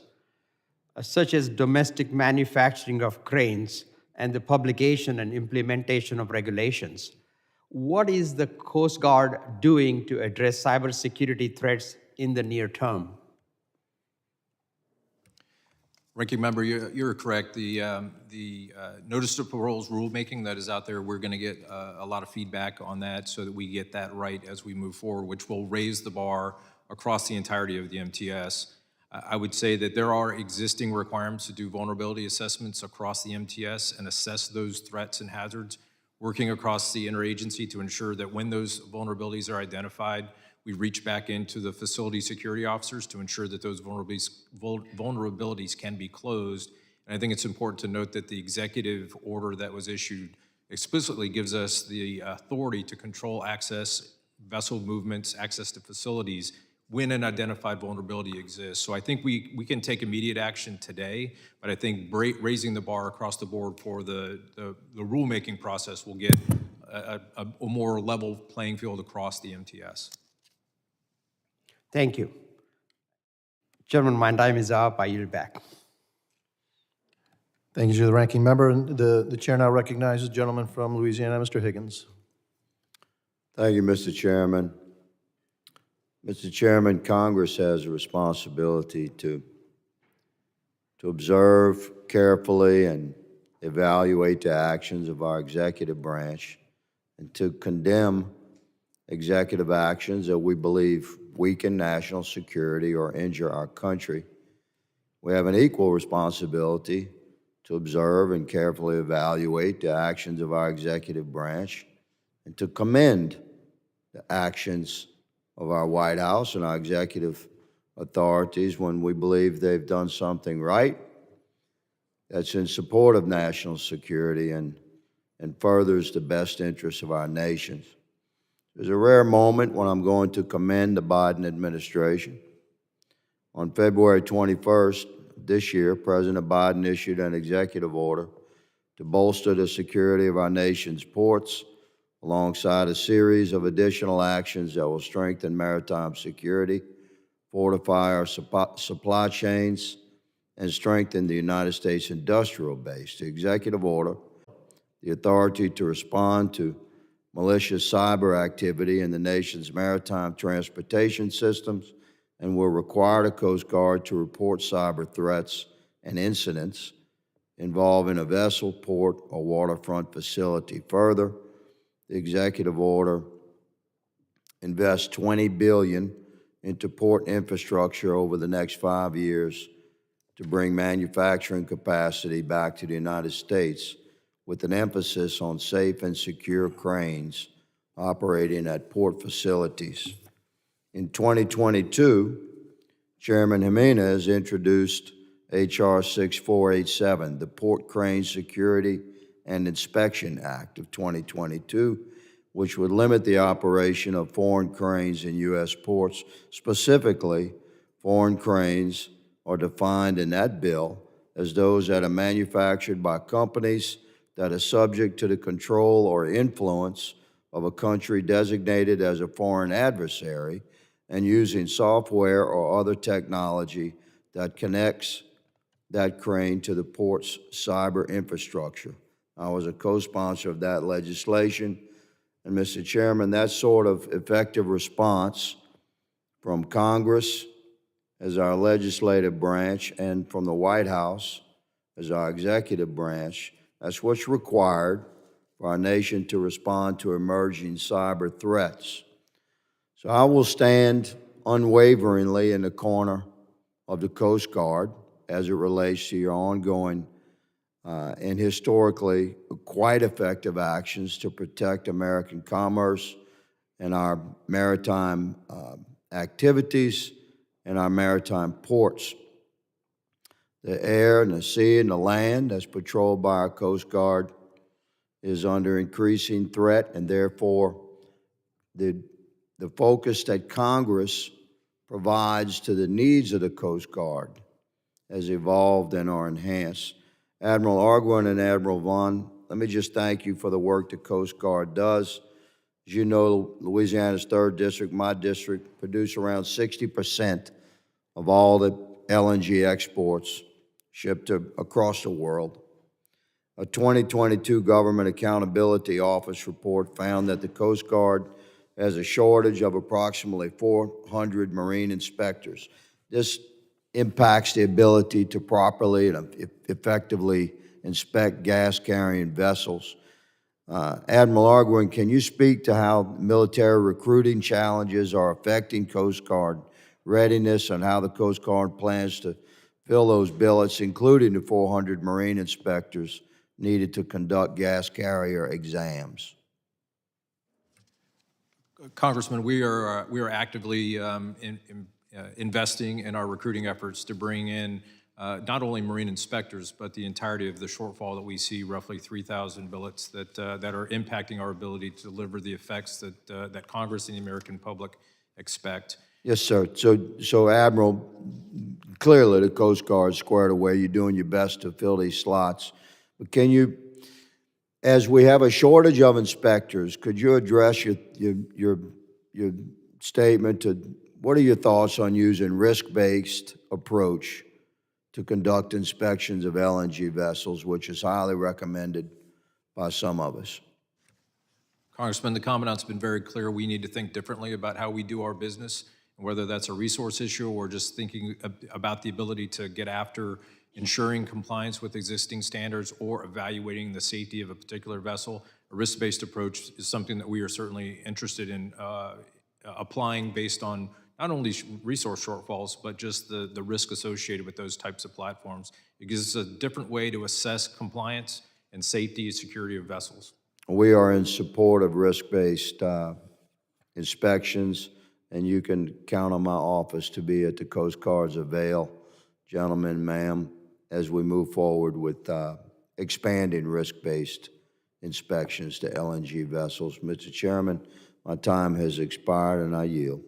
Speaker 2: such as domestic manufacturing of cranes and the publication and implementation of regulations. What is the Coast Guard doing to address cybersecurity threats in the near term?
Speaker 4: Ranking Member, you're correct. The notice of paroles rulemaking that is out there, we're going to get a lot of feedback on that so that we get that right as we move forward, which will raise the bar across the entirety of the MTS. I would say that there are existing requirements to do vulnerability assessments across the MTS and assess those threats and hazards, working across the interagency to ensure that when those vulnerabilities are identified, we reach back into the facility security officers to ensure that those vulnerabilities can be closed. And I think it's important to note that the executive order that was issued explicitly gives us the authority to control access, vessel movements, access to facilities when an identified vulnerability exists. So I think we can take immediate action today, but I think raising the bar across the board for the rulemaking process will get a more level playing field across the MTS.
Speaker 2: Thank you. Chairman, my time is up. I yield back.
Speaker 1: Thank you to the ranking member. And the chair now recognizes the gentleman from Louisiana, Mr. Higgins.
Speaker 7: Thank you, Mr. Chairman. Mr. Chairman, Congress has a responsibility to observe carefully and evaluate the actions of our executive branch and to condemn executive actions that we believe weaken national security or injure our country. We have an equal responsibility to observe and carefully evaluate the actions of our executive branch and to commend the actions of our White House and our executive authorities when we believe they've done something right that's in support of national security and furthers the best interests of our nations. There's a rare moment when I'm going to commend the Biden administration. On February 21st this year, President Biden issued an executive order to bolster the security of our nation's ports, alongside a series of additional actions that will strengthen maritime security, fortify our supply chains, and strengthen the United States industrial base. The executive order, the authority to respond to malicious cyber activity in the nation's maritime transportation systems, and will require the Coast Guard to report cyber threats and incidents involving a vessel, port, or waterfront facility. Further, the executive order invests $20 billion into port infrastructure over the next 5 years to bring manufacturing capacity back to the United States, with an emphasis on safe and secure cranes operating at port facilities. In 2022, Chairman Jimenez introduced H.R. 6487, the Port Crane Security and Inspection Act of 2022, which would limit the operation of foreign cranes in U.S. ports. Specifically, foreign cranes are defined in that bill as those that are manufactured by companies that are subject to the control or influence of a country designated as a foreign adversary and using software or other technology that connects that crane to the port's cyber infrastructure. I was a co-sponsor of that legislation, and Mr. Chairman, that sort of effective response from Congress as our legislative branch and from the White House as our executive branch, that's what's required for our nation to respond to emerging cyber threats. So I will stand unwaveringly in the corner of the Coast Guard as it relates to your ongoing and historically quite effective actions to protect American commerce and our maritime activities and our maritime ports. The air and the sea and the land that's patrolled by our Coast Guard is under increasing threat, and therefore the focus that Congress provides to the needs of the Coast Guard has evolved and are enhanced. Admiral Arguin and Admiral Vaughn, let me just thank you for the work the Coast Guard does. As you know, Louisiana's 3rd District, my district, produce around 60% of all the LNG exports shipped across the world. A 2022 Government Accountability Office report found that the Coast Guard has a shortage of approximately 400 marine inspectors. This impacts the ability to properly and effectively inspect gas-carrying vessels. Admiral Arguin, can you speak to how military recruiting challenges are affecting Coast Guard readiness and how the Coast Guard plans to fill those billets, including the 400 Marine inspectors needed to conduct gas carrier exams?
Speaker 4: Congressman, we are actively investing in our recruiting efforts to bring in not only Marine inspectors, but the entirety of the shortfall that we see, roughly 3,000 billets that are impacting our ability to deliver the effects that Congress and the American public expect.
Speaker 7: Yes, sir. So Admiral, clearly the Coast Guard's squared away. You're doing your best to fill these slots. But can you, as we have a shortage of inspectors, could you address your statement to what are your thoughts on using risk-based approach to conduct inspections of LNG vessels, which is highly recommended by some of us?
Speaker 4: Congressman, the Commandant's been very clear. We need to think differently about how we do our business, and whether that's a resource issue or just thinking about the ability to get after ensuring compliance with existing standards or evaluating the safety of a particular vessel. A risk-based approach is something that we are certainly interested in applying based on not only resource shortfalls, but just the risk associated with those types of platforms. It gives us a different way to assess compliance and safety and security of vessels. We
Speaker 7: are in support of risk-based inspections, and you can count on my office to be at the Coast Guard's avail, gentlemen, ma'am, as we move forward with expanding risk-based inspections to LNG vessels. Mr. Chairman, my time has expired, and I yield.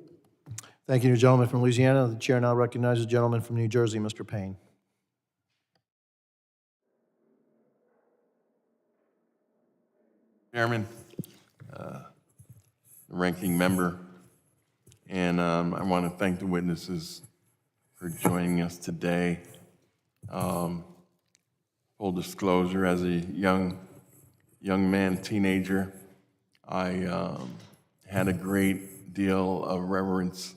Speaker 1: Thank you, gentleman from Louisiana. The chair now recognizes the gentleman from New Jersey, Mr. Payne.
Speaker 8: Chairman, ranking member, and I want to thank the witnesses for joining us today. Full disclosure, as a young man, teenager, I had a great deal of reverence,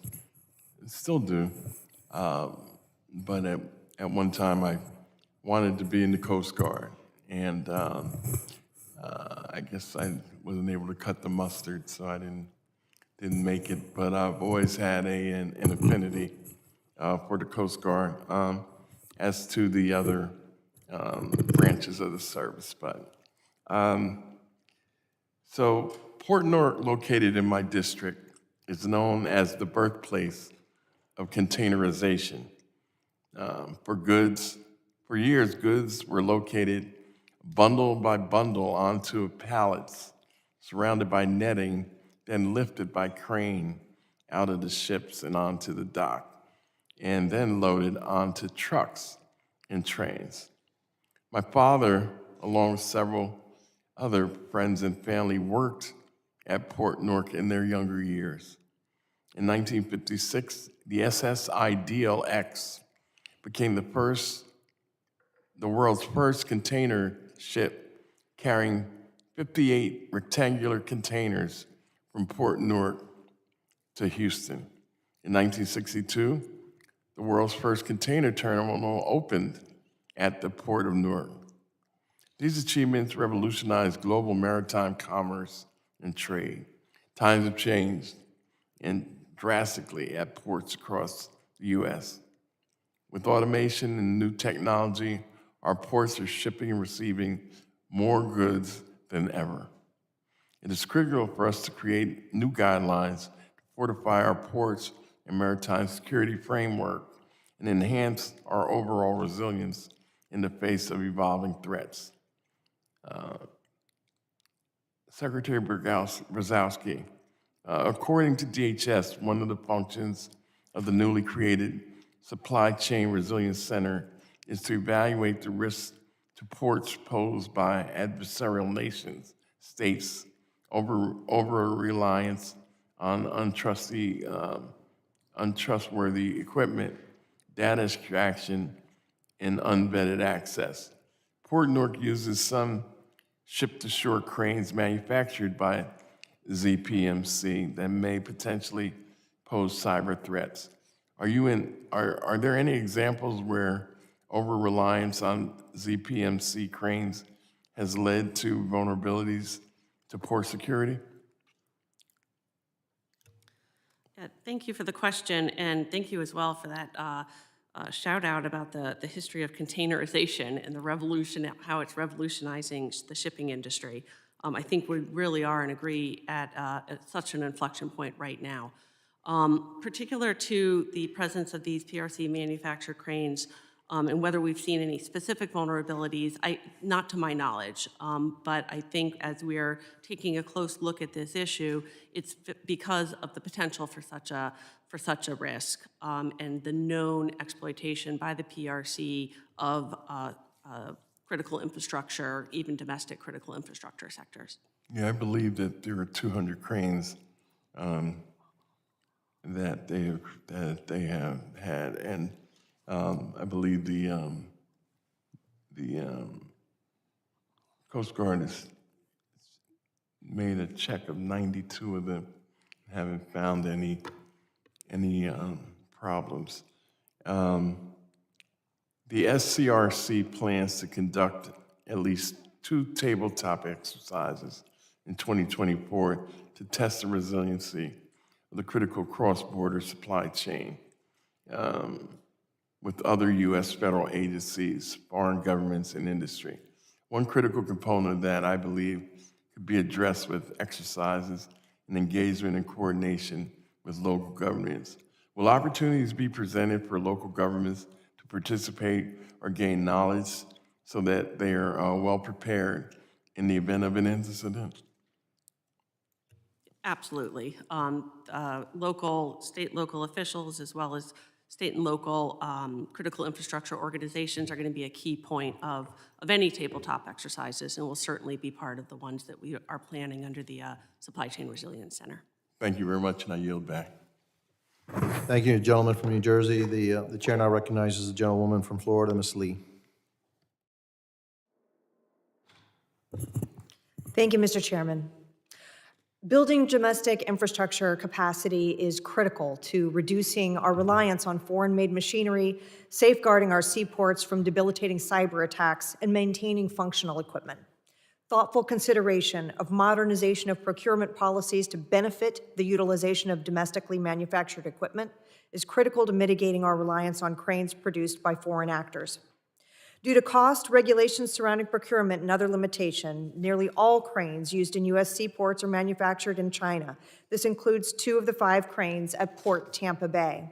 Speaker 8: still do, but at one time I wanted to be in the Coast Guard, and I guess I wasn't able to cut the mustard, so I didn't make it. But I've always had an affinity for the Coast Guard, as to the other branches of the service. But so Port Newark, located in my district, is known as the birthplace of containerization. For years, goods were located bundle by bundle onto pallets, surrounded by netting, then lifted by crane out of the ships and onto the dock, and then loaded onto trucks and trains. My father, along with several other friends and family, worked at Port Newark in their younger years. In 1956, the SS Ideal X became the world's first container ship carrying 58 rectangular containers from Port Newark to Houston. In 1962, the world's first container terminal opened at the Port of Newark. These achievements revolutionized global maritime commerce and trade. Times have changed and drastically at ports across the U.S. With automation and new technology, our ports are shipping and receiving more goods than ever. It is critical for us to create new guidelines to fortify our ports and maritime security framework and enhance our overall resilience in the face of evolving threats. Secretary Brzezowski, according to DHS, one of the functions of the newly created Supply Chain Resilience Center is to evaluate the risks to ports posed by adversarial nations, states, over reliance on untrustworthy equipment, data extraction, and unvetted access. Port Newark uses some ship-to-shore cranes manufactured by ZPMC that may potentially pose cyber threats. Are there any examples where over-reliance on ZPMC cranes has led to vulnerabilities to port security?
Speaker 6: Yeah, thank you for the question, and thank you as well for that shout out about the history of containerization and the revolution, how it's revolutionizing the shipping industry. I think we really are and agree at such an inflection point right now. Particular to the presence of these PRC manufactured cranes and whether we've seen any specific vulnerabilities, not to my knowledge, but I think as we're taking a close look at this issue, it's because of the potential for such a risk and the known exploitation by the PRC of critical infrastructure, even domestic critical infrastructure sectors.
Speaker 8: Yeah, I believe that there are 200 cranes that they have had, and I believe the Coast Guard has made a check of 92 of them, haven't found any problems. The SCRC plans to conduct at least 2 tabletop exercises in 2024 to test the resiliency of the critical cross-border supply chain with other U.S. federal agencies, foreign governments, and industry. One critical component of that, I believe, could be addressed with exercises and engagement and coordination with local governments. Will opportunities be presented for local governments to participate or gain knowledge so that they are well prepared in the event of an incident?
Speaker 6: Absolutely. State, local officials, as well as state and local critical infrastructure organizations are going to be a key point of any tabletop exercises, and will certainly be part of the ones that we are planning under the Supply Chain Resilience Center.
Speaker 8: Thank you very much, and I yield back.
Speaker 1: Thank you, gentleman from New Jersey. The chair now recognizes the gentlewoman from Florida, Ms. Lee.
Speaker 9: Thank you, Mr. Chairman. Building domestic infrastructure capacity is critical to reducing our reliance on foreign-made machinery, safeguarding our seaports from debilitating cyber attacks, and maintaining functional equipment. Thoughtful consideration of modernization of procurement policies to benefit the utilization of domestically manufactured equipment is critical to mitigating our reliance on cranes produced by foreign actors. Due to cost, regulations surrounding procurement, and other limitations, nearly all cranes used in U.S. seaports are manufactured in China. This includes 2 of the 5 cranes at Port Tampa Bay.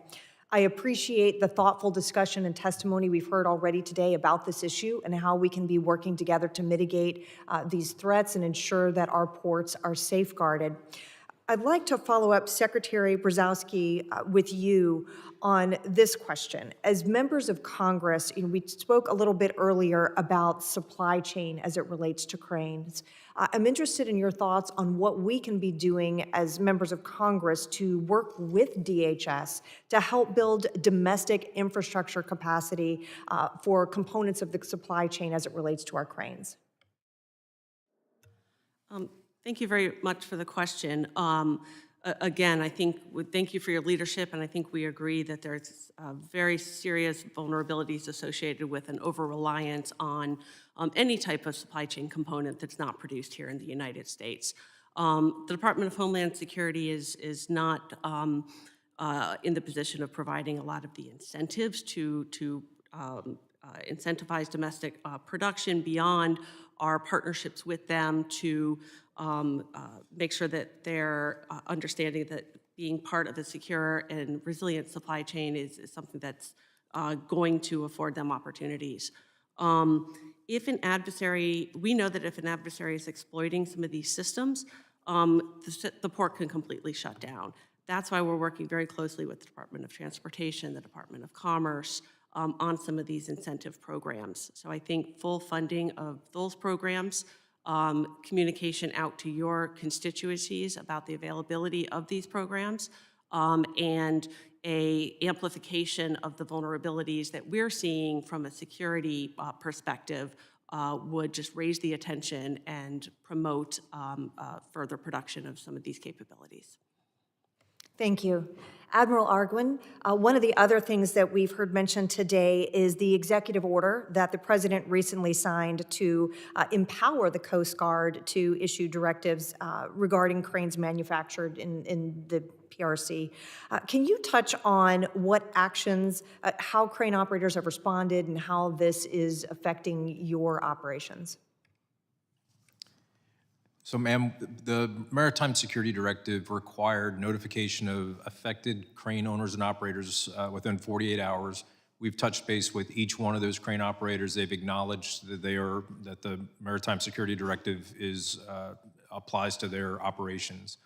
Speaker 9: I appreciate the thoughtful discussion and testimony we've heard already today about this issue and how we can be working together to mitigate these threats and ensure that our ports are safeguarded. I'd like to follow up, Secretary Brzezowski, with you on this question. As members of Congress, we spoke a little bit earlier about supply chain as it relates to cranes. I'm interested in your thoughts on what we can be doing as members of Congress to work with DHS to help build domestic infrastructure capacity for components of the supply chain as it relates to our cranes.
Speaker 6: Thank you very much for the question. Again, thank you for your leadership, and I think we agree that there's very serious vulnerabilities associated with an over-reliance on any type of supply chain component that's not produced here in the United States. The Department of Homeland Security is not in the position of providing a lot of the incentives to incentivize domestic production beyond our partnerships with them to make sure that they're understanding that being part of a secure and resilient supply chain is something that's going to afford them opportunities. If an adversary, we know that if an adversary is exploiting some of these systems, the port can completely shut down. That's why we're working very closely with the Department of Transportation, the Department of Commerce, on some of these incentive programs. So I think full funding of those programs, communication out to your constituencies about the availability of these programs, and a amplification of the vulnerabilities that we're seeing from a security perspective would just raise the attention and promote further production of some of these capabilities.
Speaker 9: Thank you. Admiral Arguin, one of the other things that we've heard mentioned today is the executive order that the President recently signed to empower the Coast Guard to issue directives regarding cranes manufactured in the PRC. Can you touch on what actions, how crane operators have responded and how this is affecting your operations?
Speaker 4: So, ma'am, the Maritime Security Directive required notification of affected crane owners and operators within 48 hours. We've touched base with each one of those crane operators. They've acknowledged that that the Maritime Security Directive applies to their operations.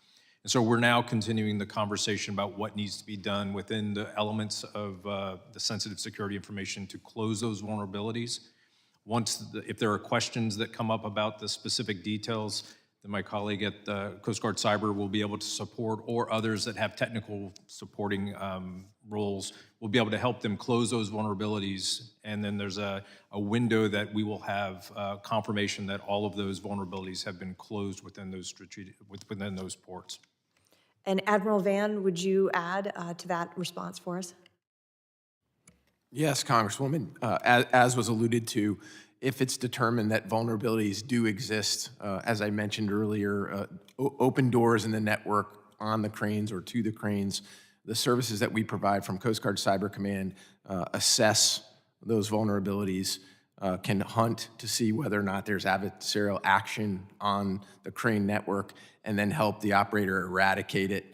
Speaker 4: And so we're now continuing the conversation about what needs to be done within the elements of the sensitive security information to close those vulnerabilities. If there are questions that come up about the specific details, then my colleague at Coast Guard Cyber will be able to support, or others that have technical supporting roles will be able to help them close those vulnerabilities. And then there's a window that we will have confirmation that all of those vulnerabilities have been closed within those ports.
Speaker 9: And Admiral Van, would you add to that response for us?
Speaker 5: Yes, Congresswoman. As was alluded to, if it's determined that vulnerabilities do exist, as I mentioned earlier, open doors in the network on the cranes or to the cranes, the services that we provide from Coast Guard Cyber Command assess those vulnerabilities, can hunt to see whether or not there's adversarial action on the crane network, and then help the operator eradicate it.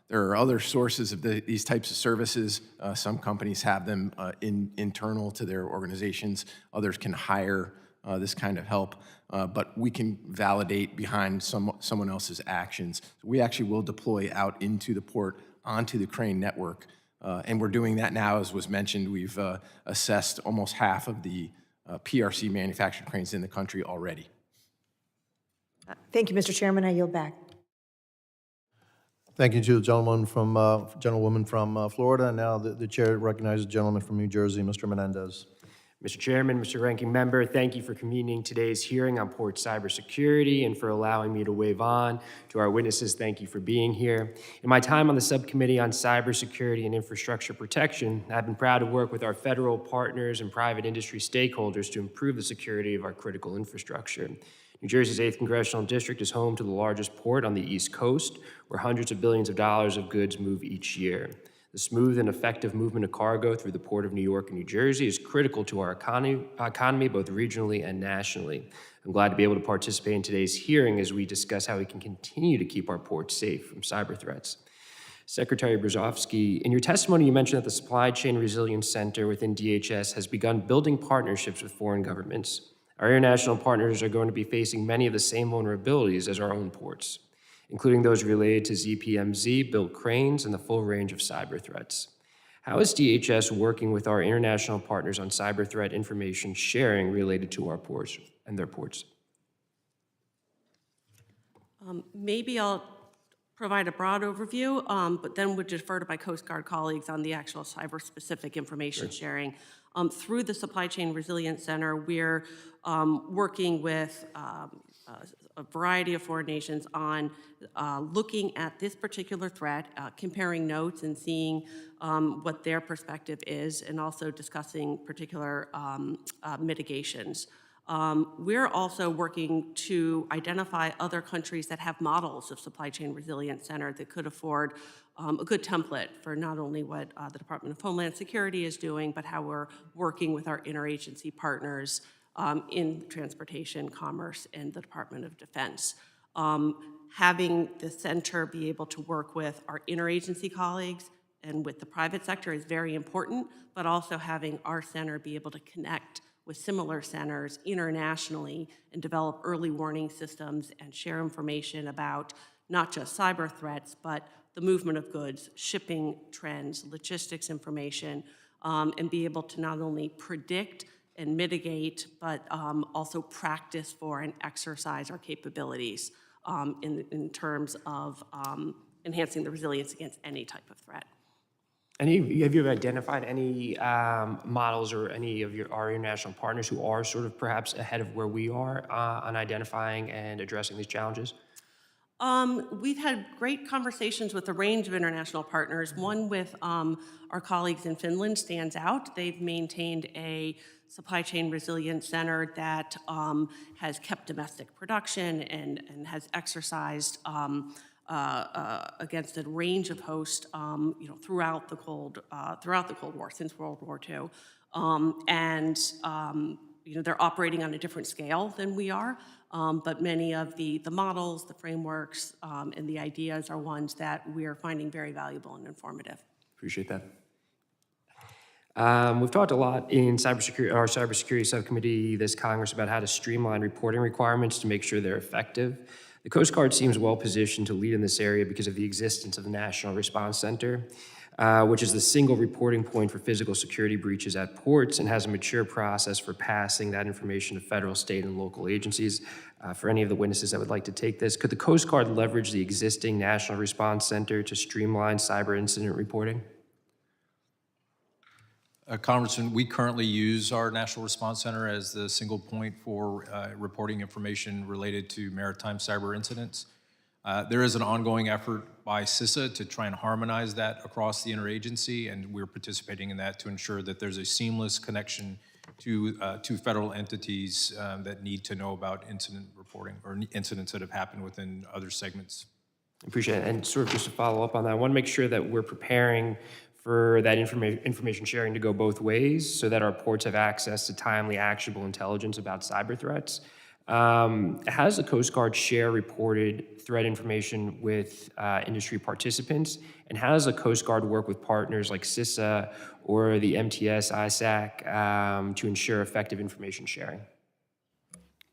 Speaker 5: There are other sources of these types of services. Some companies have them internal to their organizations. Others can hire this kind of help, but we can validate behind someone else's actions. We actually will deploy out into the port onto the crane network, and we're doing that now. As was mentioned, we've assessed almost half of the PRC manufactured cranes in the country already.
Speaker 9: Thank you, Mr. Chairman. I yield back.
Speaker 1: Thank you to the gentlewoman from Florida. And now the chair recognizes the gentleman from New Jersey, Mr. Menendez.
Speaker 10: Mr. Chairman, Mr. Ranking Member, thank you for convening today's hearing on port cybersecurity and for allowing me to wave on. To our witnesses, thank you for being here. In my time on the Subcommittee on Cybersecurity and Infrastructure Protection, I've been proud to work with our federal partners and private industry stakeholders to improve the security of our critical infrastructure. New Jersey's 8th Congressional District is home to the largest port on the East Coast, where hundreds of billions of dollars of goods move each year. The smooth and effective movement of cargo through the Port of New York and New Jersey is critical to our economy, both regionally and nationally. I'm glad to be able to participate in today's hearing as we discuss how we can continue to keep our ports safe from cyber threats. Secretary Brzezowski, in your testimony, you mentioned that the Supply Chain Resilience Center within DHS has begun building partnerships with foreign governments. Our international partners are going to be facing many of the same vulnerabilities as our own ports. including those related to ZPMZ, built cranes, and the full range of cyber threats. How is DHS working with our international partners on cyber threat information sharing related to our ports and their ports?
Speaker 6: Maybe I'll provide a broad overview, but then would defer to my Coast Guard colleagues on the actual cyber-specific information sharing. Through the Supply Chain Resilience Center, we're working with a variety of foreign nations on looking at this particular threat, comparing notes and seeing what their perspective is, and also discussing particular mitigations. We're also working to identify other countries that have models of Supply Chain Resilience Center that could afford a good template for not only what the Department of Homeland Security is doing, but how we're working with our interagency partners in transportation, commerce, and the Department of Defense. Having the center be able to work with our interagency colleagues and with the private sector is very important, but also having our center be able to connect with similar centers internationally and develop early warning systems and share information about not just cyber threats, but the movement of goods, shipping trends, logistics information, and be able to not only predict and mitigate, but also practice for and exercise our capabilities in terms of enhancing the resilience against any type of threat.
Speaker 10: Have you identified any models or any of our international partners who are sort of perhaps ahead of where we are on identifying and addressing these challenges?
Speaker 6: We've had great conversations with a range of international partners. One with our colleagues in Finland stands out. They've maintained a supply chain resilience center that has kept domestic production and has exercised against a range of hosts, throughout the Cold War, since World War II, they're operating on a different scale than we are. But many of the models, the frameworks, and the ideas are ones that we are finding very valuable and informative.
Speaker 10: Appreciate that. We've talked a lot in our cybersecurity subcommittee this Congress about how to streamline reporting requirements to make sure they're effective. The Coast Guard seems well positioned to lead in this area because of the existence of the National Response Center, which is the single reporting point for physical security breaches at ports and has a mature process for passing that information to federal, state, and local agencies. For any of the witnesses that would like to take this, could the Coast Guard leverage the existing National Response Center to streamline cyber incident reporting?
Speaker 4: Congressman, we currently use our National Response Center as the single point for reporting information related to maritime cyber incidents. There is an ongoing effort by CISA to try and harmonize that across the interagency, and we're participating in that to ensure that there's a seamless connection to federal entities that need to know about incident reporting or incidents that have happened within other segments.
Speaker 10: Appreciate it. And sort of just to follow up on that, I want to make sure that we're preparing for that information sharing to go both ways so that our ports have access to timely, actionable intelligence about cyber threats. How does the Coast Guard share reported threat information with industry participants? And how does the Coast Guard work with partners like CISA or the MTS, ISAC to ensure effective information sharing?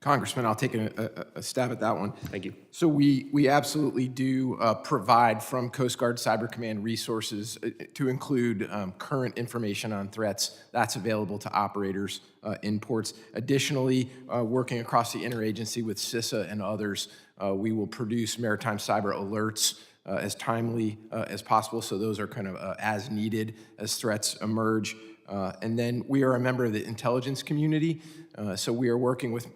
Speaker 5: Congressman, I'll take a stab at that one.
Speaker 10: Thank you.
Speaker 5: So we absolutely do provide from Coast Guard Cyber Command resources to include current information on threats that's available to operators in ports. Additionally, working across the interagency with CISA and others, we will produce maritime cyber alerts as timely as possible, so those are kind of as needed as threats emerge. And then we are a member of the intelligence community, so we are working with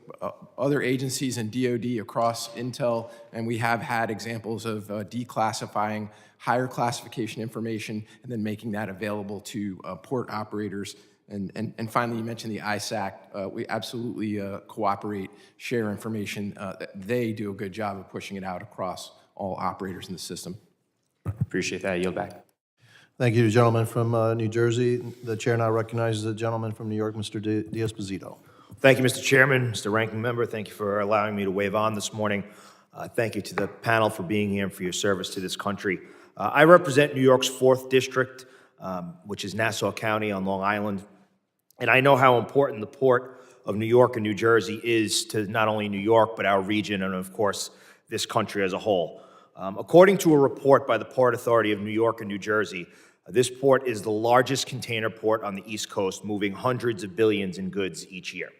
Speaker 5: other agencies and DoD across Intel, and we have had examples of declassifying higher classification information and then making that available to port operators. And finally, you mentioned the ISAC. We absolutely cooperate, share information. They do a good job of pushing it out across all operators in the system.
Speaker 10: Appreciate that. I yield back.
Speaker 1: Thank you, gentleman from New Jersey. The chair now recognizes the gentleman from New York, Mr. D'Esposito.
Speaker 11: Thank you, Mr. Chairman, Mr. Ranking Member. Thank you for allowing me to wave on this morning. Thank you to the panel for being here and for your service to this country. I represent New York's 4th District, which is Nassau County on Long Island, and I know how important the Port of New York and New Jersey is to not only New York, but our region and, of course, this country as a whole. According to a report by the Port Authority of New York and New Jersey, this port is the largest container port on the East Coast, moving hundreds of billions in goods each year.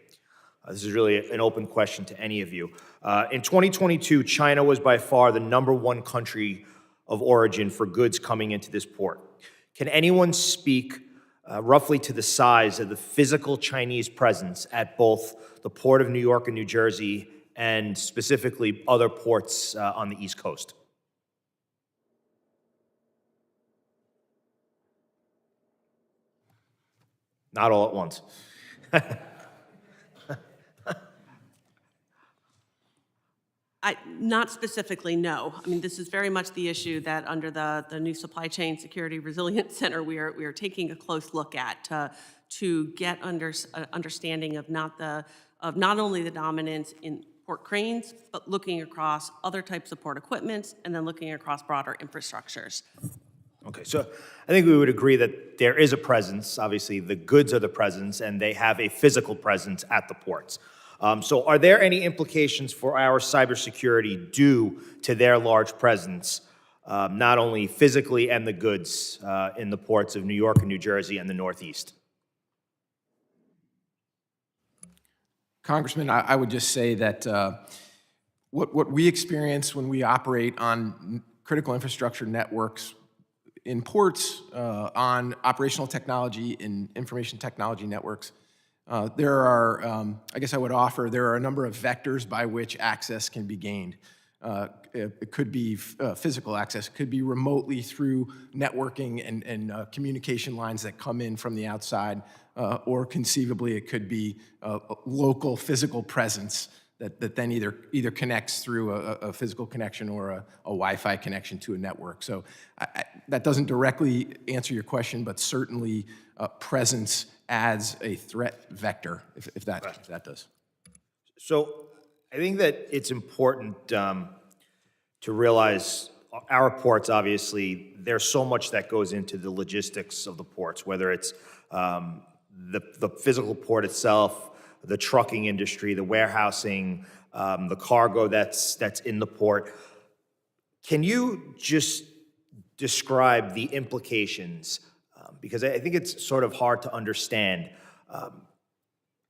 Speaker 11: This is really an open question to any of you. In 2022, China was by far the #1 country of origin for goods coming into this port. Can anyone speak roughly to the size of the physical Chinese presence at both the Port of New York and New Jersey and specifically other ports on the East Coast? Not all at once.
Speaker 6: Not specifically, no. I mean, this is very much the issue that under the new Supply Chain Security Resilience Center we are taking a close look at to get understanding of not only the dominance in port cranes, but looking across other types of port equipments and then looking across broader infrastructures.
Speaker 11: Okay, so I think we would agree that there is a presence. Obviously, the goods are the presence, and they have a physical presence at the ports. So are there any implications for our cybersecurity due to their large presence, not only physically and the goods in the ports of New York and New Jersey and the Northeast?
Speaker 5: Congressman, I would just say that what we experience when we operate on critical infrastructure networks in ports, on operational technology, in information technology networks, there are, I guess I would offer, there are a number of vectors by which access can be gained. It could be physical access, it could be remotely through networking and communication lines that come in from the outside, or conceivably it could be a local physical presence that then either connects through a physical connection or a Wi-Fi connection to a network. So that doesn't directly answer your question, but certainly presence adds a threat vector, if that does.
Speaker 11: So I think that it's important to realize our ports, obviously, there's so much that goes into the logistics of the ports, whether it's the physical port itself, the trucking industry, the warehousing, the cargo that's in the port. Can you just describe the implications? Because I think it's sort of hard to understand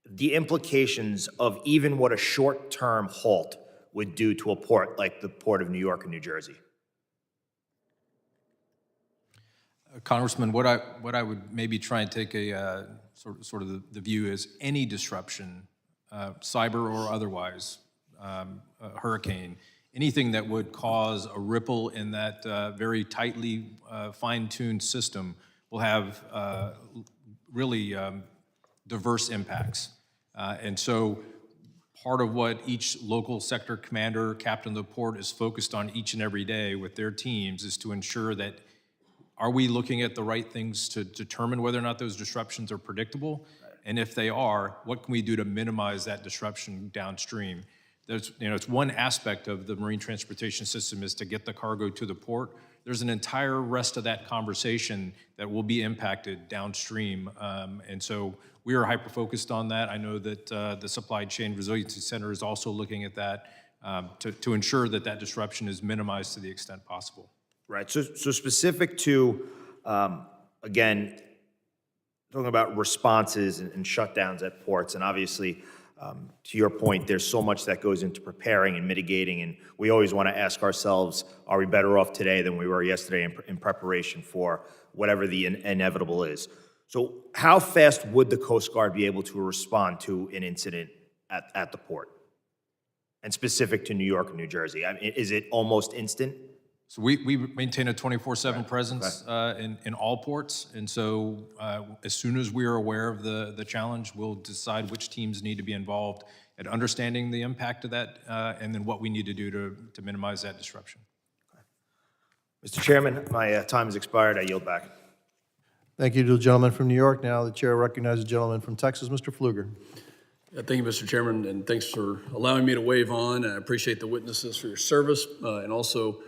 Speaker 11: the implications of even what a short-term halt would do to a port like the Port of New York and New Jersey.
Speaker 4: Congressman, what I would maybe try and take a sort of the view is any disruption, cyber or otherwise, a hurricane, anything that would cause a ripple in that very tightly fine-tuned system will have really diverse impacts. And so part of what each local sector commander, captain of the port is focused on each and every day with their teams is to ensure that are we looking at the right things to determine whether or not those disruptions are predictable? And if they are, what can we do to minimize that disruption downstream? There's, it's one aspect of the marine transportation system is to get the cargo to the port. There's an entire rest of that conversation that will be impacted downstream. And so we are hyper-focused on that. I know that the Supply Chain Resiliency Center is also looking at that to ensure that that disruption is minimized to the extent possible.
Speaker 11: Right, so specific to, again, talking about responses and shutdowns at ports, and obviously, to your point, there's so much that goes into preparing and mitigating, and we always want to ask ourselves, are we better off today than we were yesterday in preparation for whatever the inevitable is? So how fast would the Coast Guard be able to respond to an incident at the port? And specific to New York and New Jersey, I mean, is it almost instant?
Speaker 4: So we maintain a 24/7 presence in all ports, and so as soon as we are aware of the challenge, we'll decide which teams need to be involved at understanding the impact of that, and then what we need to do to minimize that disruption.
Speaker 11: Mr. Chairman, my time has expired. I yield back.
Speaker 1: Thank you to the gentleman from New York. Now the chair recognizes the gentleman from Texas, Mr. Pfluger.
Speaker 12: Yeah, thank you, Mr. Chairman, and thanks for allowing me to wave on. I appreciate the witnesses for your service, and also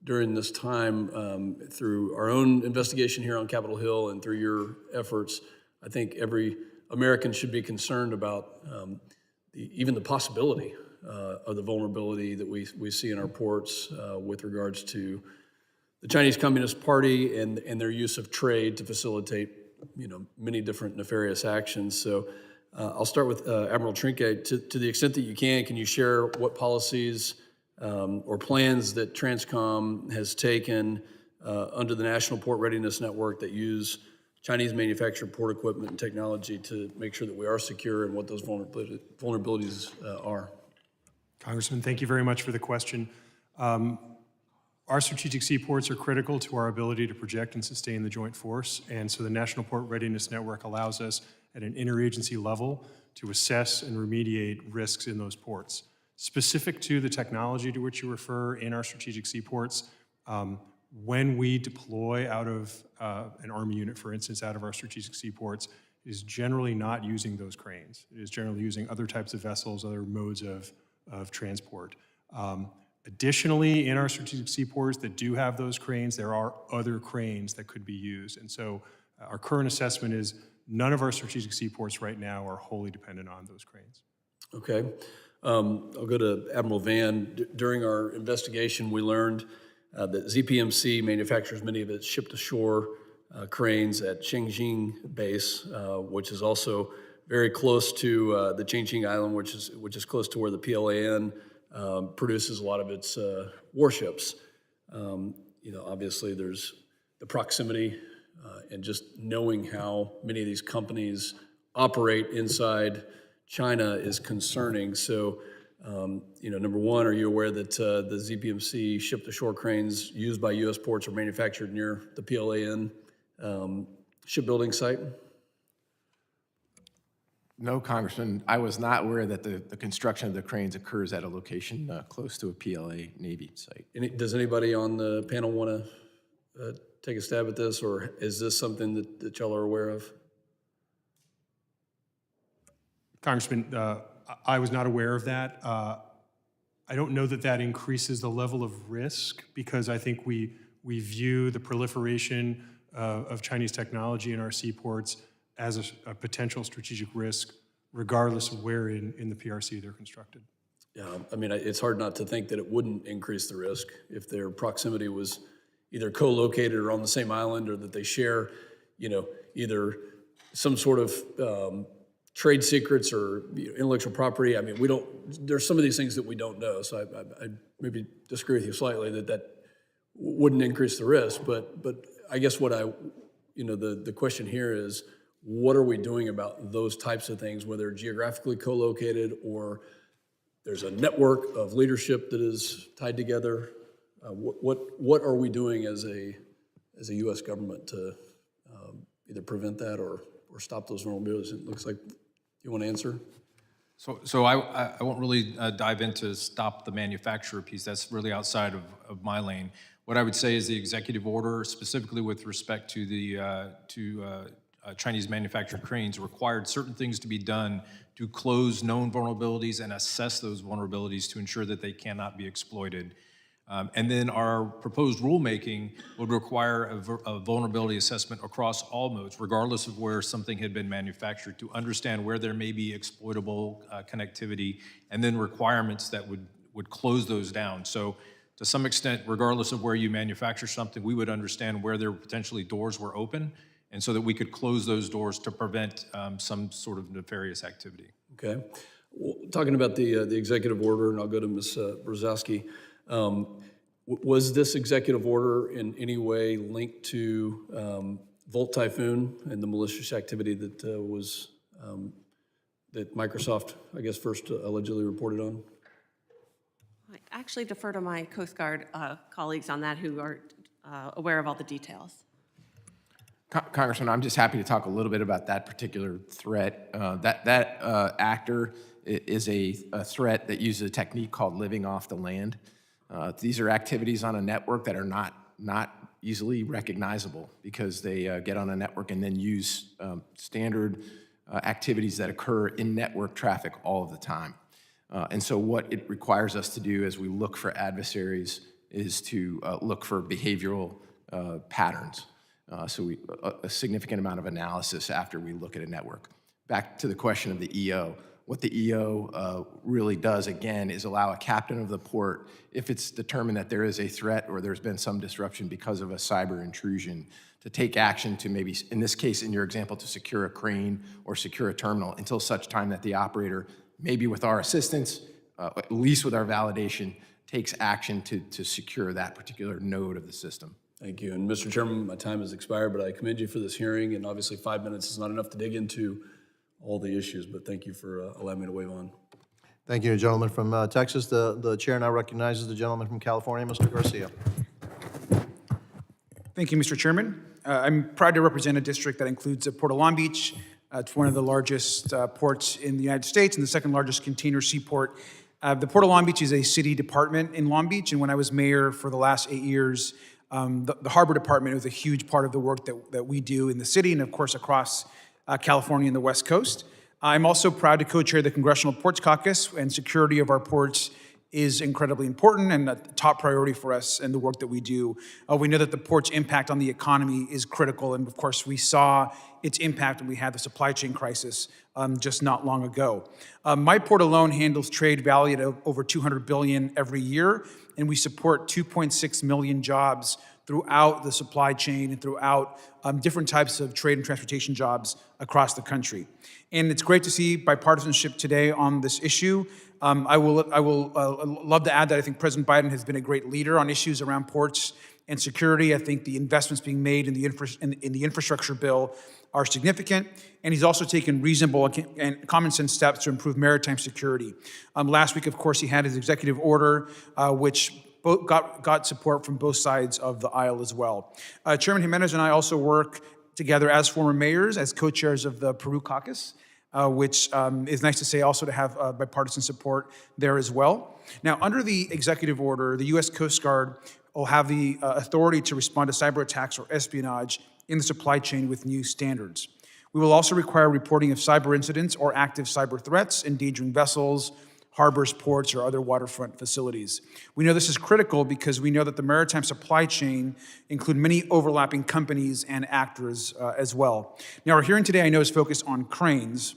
Speaker 12: during this time through our own investigation here on Capitol Hill and through your efforts. I think every American should be concerned about even the possibility of the vulnerability that we see in our ports with regards to the Chinese Communist Party and their use of trade to facilitate, many different nefarious actions. So I'll start with Admiral Trinket. To the extent that you can you share what policies or plans that Transcom has taken under the National Port Readiness Network that use Chinese manufactured port equipment and technology to make sure that we are secure, and what those vulnerabilities are?
Speaker 3: Congressman, thank you very much for the question. Our strategic seaports are critical to our ability to project and sustain the joint force, and so the National Port Readiness Network allows us at an interagency level to assess and remediate risks in those ports. Specific to the technology to which you refer in our strategic seaports, when we deploy out of an Army unit, for instance, out of our strategic seaports, it is generally not using those cranes. It is generally using other types of vessels, other modes of transport. Additionally, in our strategic seaports that do have those cranes, there are other cranes that could be used. And so our current assessment is none of our strategic seaports right now are wholly dependent on those cranes.
Speaker 12: Okay. I'll go to Admiral Van. During our investigation, we learned that ZPMC manufactures many of its ship-to-shore cranes at Shengjing base, which is also very close to the Qingqing Island, which is close to where the PLAN produces a lot of its warships. Obviously there's the proximity and just knowing how many of these companies operate inside China is concerning. So, number one, are you aware that the ZPMC ship-to-shore cranes used by U.S. ports are manufactured near the PLAN shipbuilding site?
Speaker 5: No, Congressman, I was not aware that the construction of the cranes occurs at a location close to a PLA Navy site.
Speaker 12: Does anybody on the panel want to take a stab at this, or is this something that y'all are aware of?
Speaker 3: Congressman, I was not aware of that. I don't know that that increases the level of risk, because I think we view the proliferation of Chinese technology in our seaports as a potential strategic risk, regardless of where in the PRC they're constructed.
Speaker 12: Yeah, I mean, it's hard not to think that it wouldn't increase the risk if their proximity was either co-located or on the same island, or that they share, either some sort of trade secrets or intellectual property. I mean, there's some of these things that we don't know. So I maybe disagree with you slightly that wouldn't increase the risk. But I guess what the question here is, what are we doing about those types of things, whether geographically co-located or there's a network of leadership that is tied together? What are we doing as a U.S. government to either prevent that or stop those vulnerabilities? It looks like you want to answer.
Speaker 4: So I won't really dive into stop the manufacturer piece. That's really outside of my lane. What I would say is the executive order, specifically with respect to the Chinese manufactured cranes, required certain things to be done to close known vulnerabilities and assess those vulnerabilities to ensure that they cannot be exploited. And then our proposed rulemaking would require a vulnerability assessment across all modes, regardless of where something had been manufactured, to understand where there may be exploitable connectivity, and then requirements that would close those down. So to some extent, regardless of where you manufacture something, we would understand where there potentially doors were open, and so that we could close those doors to prevent some sort of nefarious activity.
Speaker 12: Okay. Well, talking about the executive order, and I'll go to Ms. Brzezowski. Was this executive order in any way linked to Volt Typhoon and the malicious activity that that Microsoft, I guess, first allegedly reported on?
Speaker 6: I actually defer to my Coast Guard colleagues on that, who are aware of all the details.
Speaker 5: Congressman, I'm just happy to talk a little bit about that particular threat. That actor is a threat that uses a technique called living off the land. These are activities on a network that are not easily recognizable, because they get on a network and then use standard activities that occur in network traffic all of the time. And so what it requires us to do as we look for adversaries is to look for behavioral patterns. So a significant amount of analysis after we look at a network. Back to the question of the EO, what the EO really does, again, is allow a captain of the port, if it's determined that there is a threat or there's been some disruption because of a cyber intrusion, to take action to maybe, in this case, in your example, to secure a crane or secure a terminal until such time that the operator, maybe with our assistance, at least with our validation, takes action to secure that particular node of the system.
Speaker 12: Thank you. And Mr. Chairman, my time has expired, but I commend you for this hearing, and obviously 5 minutes is not enough to dig into all the issues, but thank you for allowing me to wave on.
Speaker 1: Thank you, gentleman from Texas. The chair now recognizes the gentleman from California, Mr. Garcia.
Speaker 13: Thank you, Mr. Chairman. I'm proud to represent a district that includes Port of Long Beach. It's one of the largest ports in the United States and the second largest container seaport. The Port of Long Beach is a city department in Long Beach, and when I was mayor for the last 8 years, the harbor department was a huge part of the work that we do in the city and, of course, across California and the West Coast. I'm also proud to co-chair the Congressional Ports Caucus, and security of our ports is incredibly important and a top priority for us and the work that we do. We know that the port's impact on the economy is critical, and of course we saw its impact when we had the supply chain crisis just not long ago. My port alone handles trade valued at over $200 billion every year, and we support 2.6 million jobs throughout the supply chain and throughout different types of trade and transportation jobs across the country. And it's great to see bipartisanship today on this issue. I will love to add that I think President Biden has been a great leader on issues around ports and security. I think the investments being made in the infrastructure bill are significant, and he's also taken reasonable and common sense steps to improve maritime security. Last week, of course, he had his executive order, which got support from both sides of the aisle as well. Chairman Jimenez and I also work together as former mayors, as co-chairs of the Peru Caucus, which is nice to say also to have bipartisan support there as well. Now, under the executive order, the U.S. Coast Guard will have the authority to respond to cyber attacks or espionage in the supply chain with new standards. We will also require reporting of cyber incidents or active cyber threats endangering vessels, harbors, ports, or other waterfront facilities. We know this is critical because we know that the maritime supply chain include many overlapping companies and actors as well. Now, our hearing today, I know, is focused on cranes,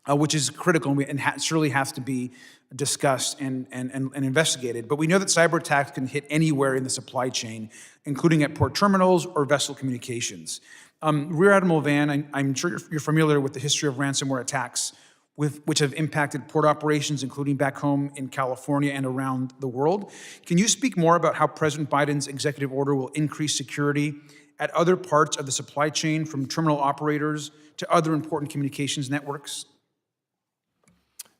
Speaker 13: which is critical and surely has to be discussed and investigated. But we know that cyber attacks can hit anywhere in the supply chain, including at port terminals or vessel communications. Rear Admiral Van, I'm sure you're familiar with the history of ransomware attacks, which have impacted port operations, including back home in California and around the world. Can you speak more about how President Biden's executive order will increase security at other parts of the supply chain, from terminal operators to other important communications networks?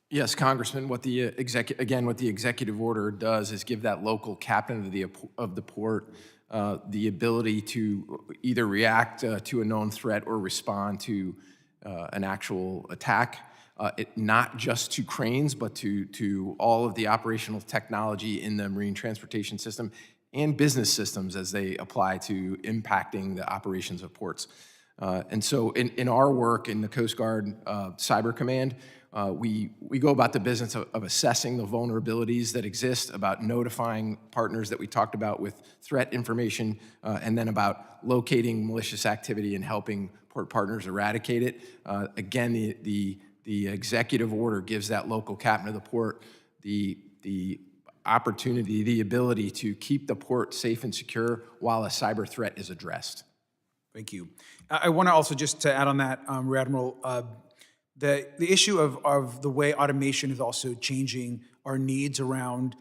Speaker 5: Yes, Congressman, what the executive order does is give that local captain of the port the ability to either react to a known threat or respond to an actual attack. Not just to cranes, but to all of the operational technology in the marine transportation system and business systems as they apply to impacting the operations of ports. And so in our work in the Coast Guard Cyber Command, we go about the business of assessing the vulnerabilities that exist, about notifying partners that we talked about with threat information, and then about locating malicious activity and helping port partners eradicate it. Again, the executive order gives that local captain of the port the opportunity, the ability to keep the port safe and secure while a cyber threat is addressed.
Speaker 13: Thank you. I want to also just to add on that, Rear Admiral, the issue of the way automation is also changing our needs around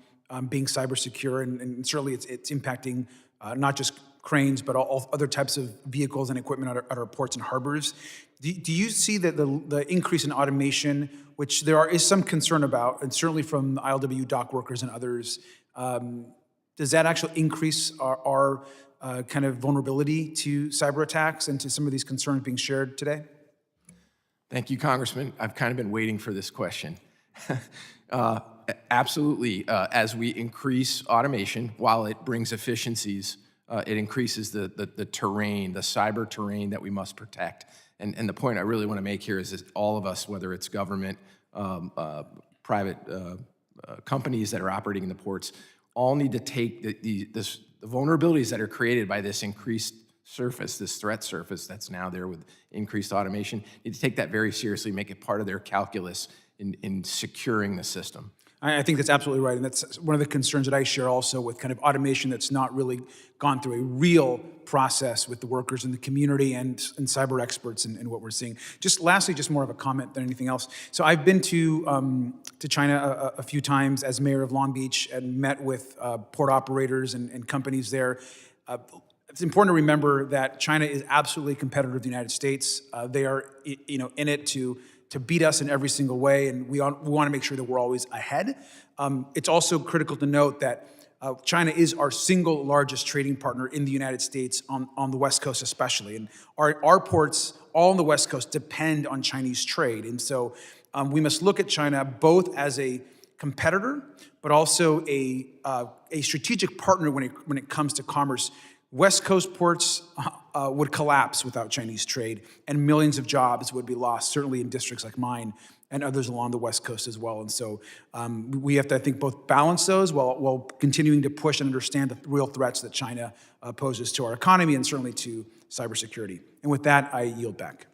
Speaker 13: being cyber secure, and certainly it's impacting not just cranes, but all other types of vehicles and equipment at our ports and harbors. Do you see that the increase in automation, which there is some concern about, and certainly from the ILW dock workers and others, does that actually increase our kind of vulnerability to cyber attacks and to some of these concerns being shared today?
Speaker 5: Thank you, Congressman. I've kind of been waiting for this question. Absolutely. As we increase automation, while it brings efficiencies, it increases the terrain, the cyber terrain that we must protect. And the point I really want to make here is that all of us, whether it's government, private companies that are operating in the ports, all need to take the vulnerabilities that are created by this increased surface, this threat surface that's now there with increased automation, need to take that very seriously, make it part of their calculus in securing the system.
Speaker 13: I think that's absolutely right, and that's one of the concerns that I share also with kind of automation that's not really gone through a real process with the workers in the community and cyber experts and what we're seeing. Just lastly, just more of a comment than anything else. So I've been to China a few times as mayor of Long Beach and met with port operators and companies there. It's important to remember that China is absolutely a competitor of the United States. They are, in it to beat us in every single way, and we want to make sure that we're always ahead. It's also critical to note that China is our single largest trading partner in the United States on the West Coast especially. And our ports all on the West Coast depend on Chinese trade. And so we must look at China both as a competitor, but also a strategic partner when it comes to commerce. West Coast ports would collapse without Chinese trade, and millions of jobs would be lost, certainly in districts like mine and others along the West Coast as well. And so we have to, I think, both balance those while continuing to push and understand the real threats that China poses to our economy and certainly to cybersecurity. And with that, I yield back.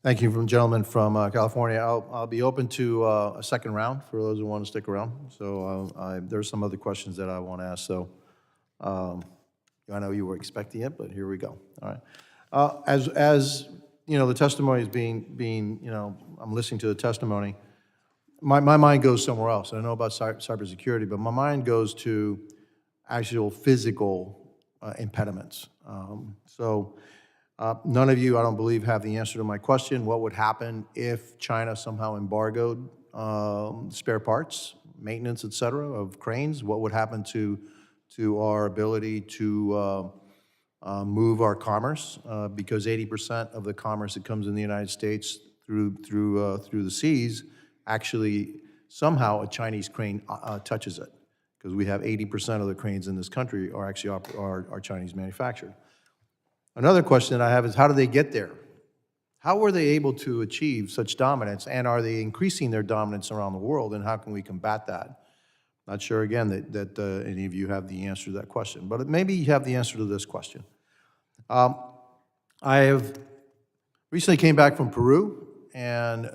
Speaker 1: Thank you, gentlemen from California. I'll be open to a second round for those who want to stick around. So there's some other questions that I want to ask. So I know you were expecting it, but here we go. All right. As you know, the testimony is being I'm listening to the testimony. My mind goes somewhere else. I know about cybersecurity, but my mind goes to actual physical impediments. None of you, I don't believe, have the answer to my question. What would happen if China somehow embargoed spare parts, maintenance, et cetera, of cranes? What would happen to our ability to move our commerce? Because 80% of the commerce that comes in the United States through the seas, actually somehow a Chinese crane touches it. Because we have 80% of the cranes in this country are actually are Chinese manufactured. Another question that I have is, how do they get there? How were they able to achieve such dominance, and are they increasing their dominance around the world, and how can we combat that? Not sure, again, that any of you have the answer to that question, but maybe you have the answer to this question. I have recently came back from Peru and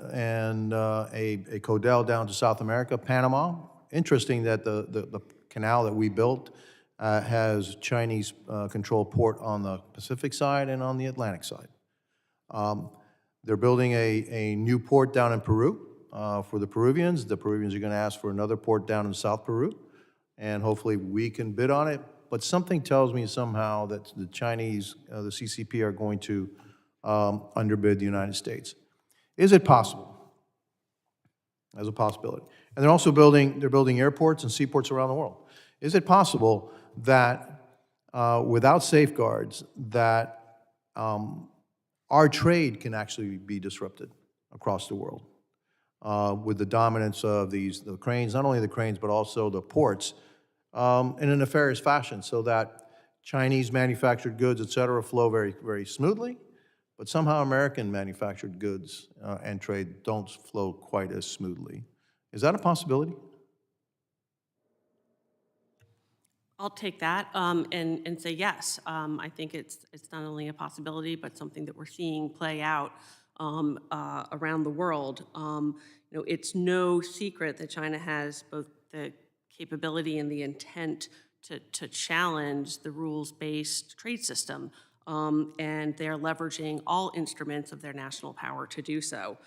Speaker 1: a Codel down to South America, Panama. Interesting that the canal that we built has Chinese controlled port on the Pacific side and on the Atlantic side. They're building a new port down in Peru for the Peruvians. The Peruvians are going to ask for another port down in South Peru, and hopefully we can bid on it. But something tells me somehow that the Chinese, the CCP, are going to underbid the United States. Is it possible? As a possibility. And they're also building airports and seaports around the world. Is it possible that without safeguards, that our trade can actually be disrupted across the world with the dominance of the cranes, not only the cranes, but also the ports, in a nefarious fashion, so that Chinese manufactured goods, et cetera, flow very, very smoothly, but somehow American manufactured goods and trade don't flow quite as smoothly. Is that a possibility?
Speaker 6: I'll take that and say yes. I think it's not only a possibility, but something that we're seeing play out around the world. It's no secret that China has both the capability and the intent to challenge the rules-based trade system, and they're leveraging all instruments of their national power to do so.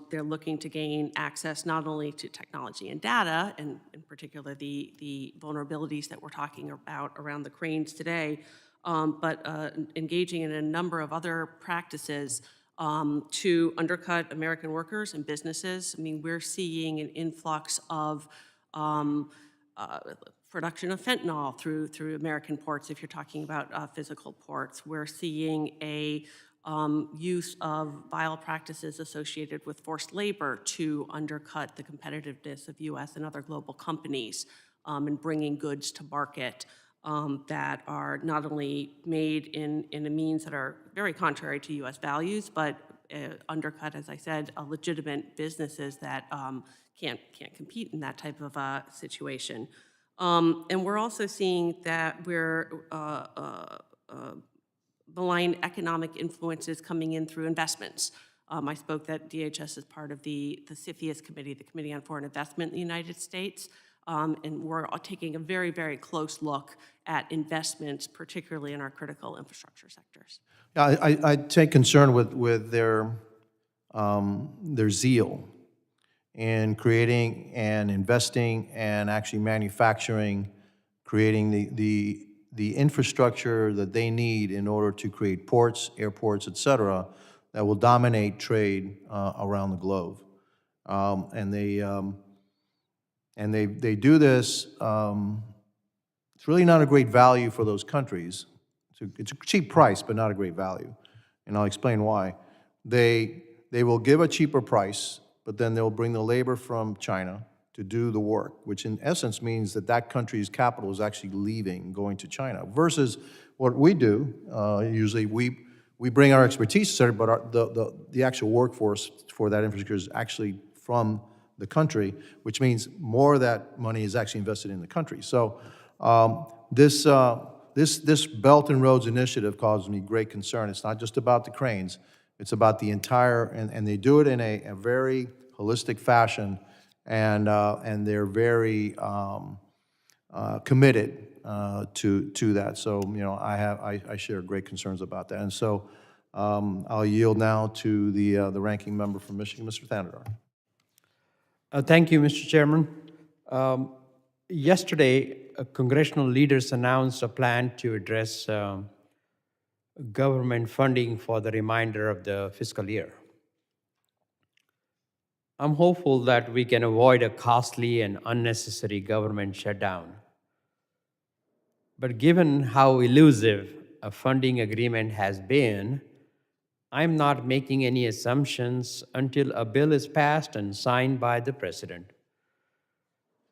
Speaker 6: They're looking to gain access not only to technology and data, and in particular the vulnerabilities that we're talking about around the cranes today, but engaging in a number of other practices to undercut American workers and businesses. I mean, we're seeing an influx of production of fentanyl through American ports, if you're talking about physical ports. We're seeing a use of vile practices associated with forced labor to undercut the competitiveness of U.S. and other global companies and bringing goods to market that are not only made in a means that are very contrary to U.S. values, but undercut, as I said, legitimate businesses that can't compete in that type of situation. And we're also seeing that we're malign economic influences coming in through investments. I spoke that DHS is part of the CFIUS Committee, the Committee on Foreign Investment in the United States, and we're taking a very, very close look at investments, particularly in our critical infrastructure sectors.
Speaker 1: Yeah, I take concern with their zeal in creating and investing and actually manufacturing, creating the infrastructure that they need in order to create ports, airports, et cetera, that will dominate trade around the globe. And they do this. It's really not a great value for those countries. It's a cheap price, but not a great value. And I'll explain why. They will give a cheaper price, but then they'll bring the labor from China to do the work, which in essence means that that country's capital is actually leaving, going to China, versus what we do. Usually we bring our expertise, but the actual workforce for that infrastructure is actually from the country, which means more of that money is actually invested in the country. So this Belt and Roads Initiative causes me great concern. It's not just about the cranes. It's about the entire, and they do it in a very holistic fashion, and they're very committed to that. So, you know, I share great concerns about that. And so I'll yield now to the ranking member from Michigan, Mr. Thanadar.
Speaker 2: Thank you, Mr. Chairman. Yesterday, congressional leaders announced a plan to address government funding for the remainder of the fiscal year. I'm hopeful that we can avoid a costly and unnecessary government shutdown. But given how elusive a funding agreement has been, I'm not making any assumptions until a bill is passed and signed by the President.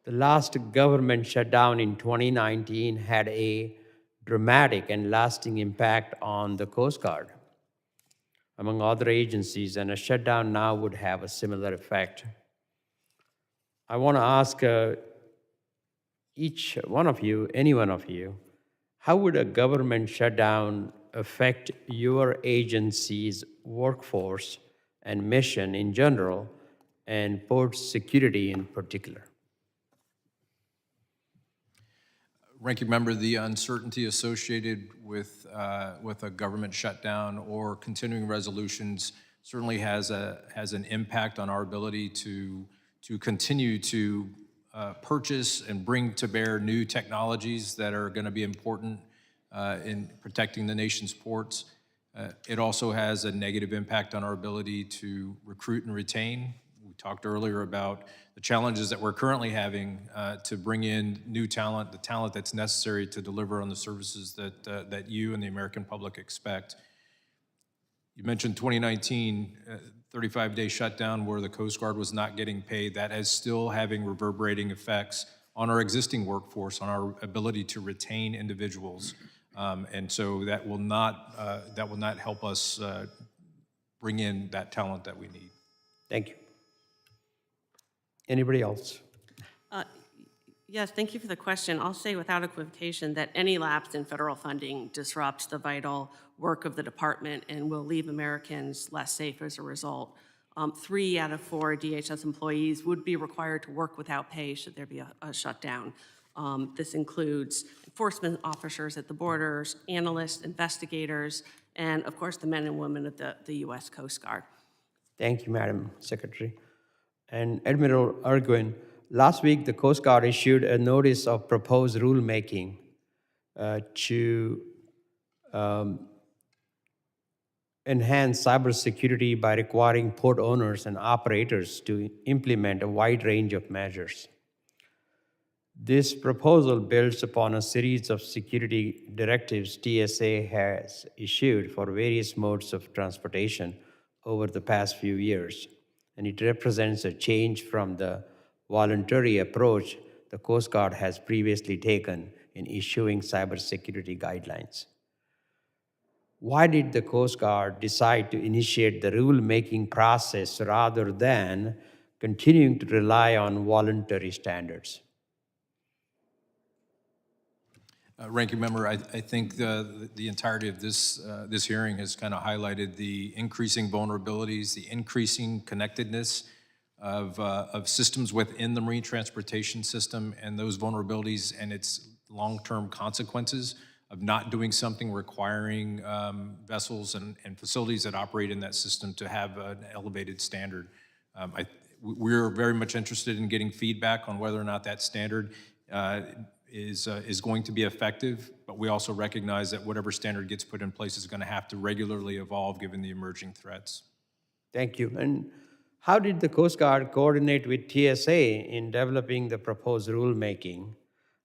Speaker 2: The last government shutdown in 2019 had a dramatic and lasting impact on the Coast Guard, among other agencies, and a shutdown now would have a similar effect. I want to ask each one of you, any one of you, how would a government shutdown affect your agency's workforce and mission in general, and port security in particular?
Speaker 4: Ranking Member, the uncertainty associated with a government shutdown or continuing resolutions certainly has an impact on our ability to continue to purchase and bring to bear new technologies that are going to be important in protecting the nation's ports. It also has a negative impact on our ability to recruit and retain. We talked earlier about the challenges that we're currently having to bring in new talent, the talent that's necessary to deliver on the services that you and the American public expect. You mentioned 2019, 35-day shutdown where the Coast Guard was not getting paid. That is still having reverberating effects on our existing workforce, on our ability to retain individuals. And so that will not help us bring in that talent that we need.
Speaker 2: Thank you. Anybody else?
Speaker 6: Yes, thank you for the question. I'll say without equivocation that any lapse in federal funding disrupts the vital work of the department and will leave Americans less safe as a result. 3 out of 4 DHS employees would be required to work without pay should there be a shutdown. This includes enforcement officers at the borders, analysts, investigators, and of course the men and women of the U.S. Coast Guard.
Speaker 2: Thank you, Madam Secretary. And Admiral Ergwin, last week the Coast Guard issued a notice of proposed rulemaking to enhance cybersecurity by requiring port owners and operators to implement a wide range of measures. This proposal builds upon a series of security directives TSA has issued for various modes of transportation over the past few years, and it represents a change from the voluntary approach the Coast Guard has previously taken in issuing cybersecurity guidelines. Why did the Coast Guard decide to initiate the rule-making process rather than continuing to rely on voluntary standards?
Speaker 4: Ranking Member, I think the entirety of this hearing has kind of highlighted the increasing vulnerabilities, the increasing connectedness of systems within the marine transportation system, and those vulnerabilities and its long-term consequences of not doing something, requiring vessels and facilities that operate in that system to have an elevated standard. We're very much interested in getting feedback on whether or not that standard is going to be effective, but we also recognize that whatever standard gets put in place is going to have to regularly evolve given the emerging threats.
Speaker 2: Thank you. And how did the Coast Guard coordinate with TSA in developing the proposed rulemaking?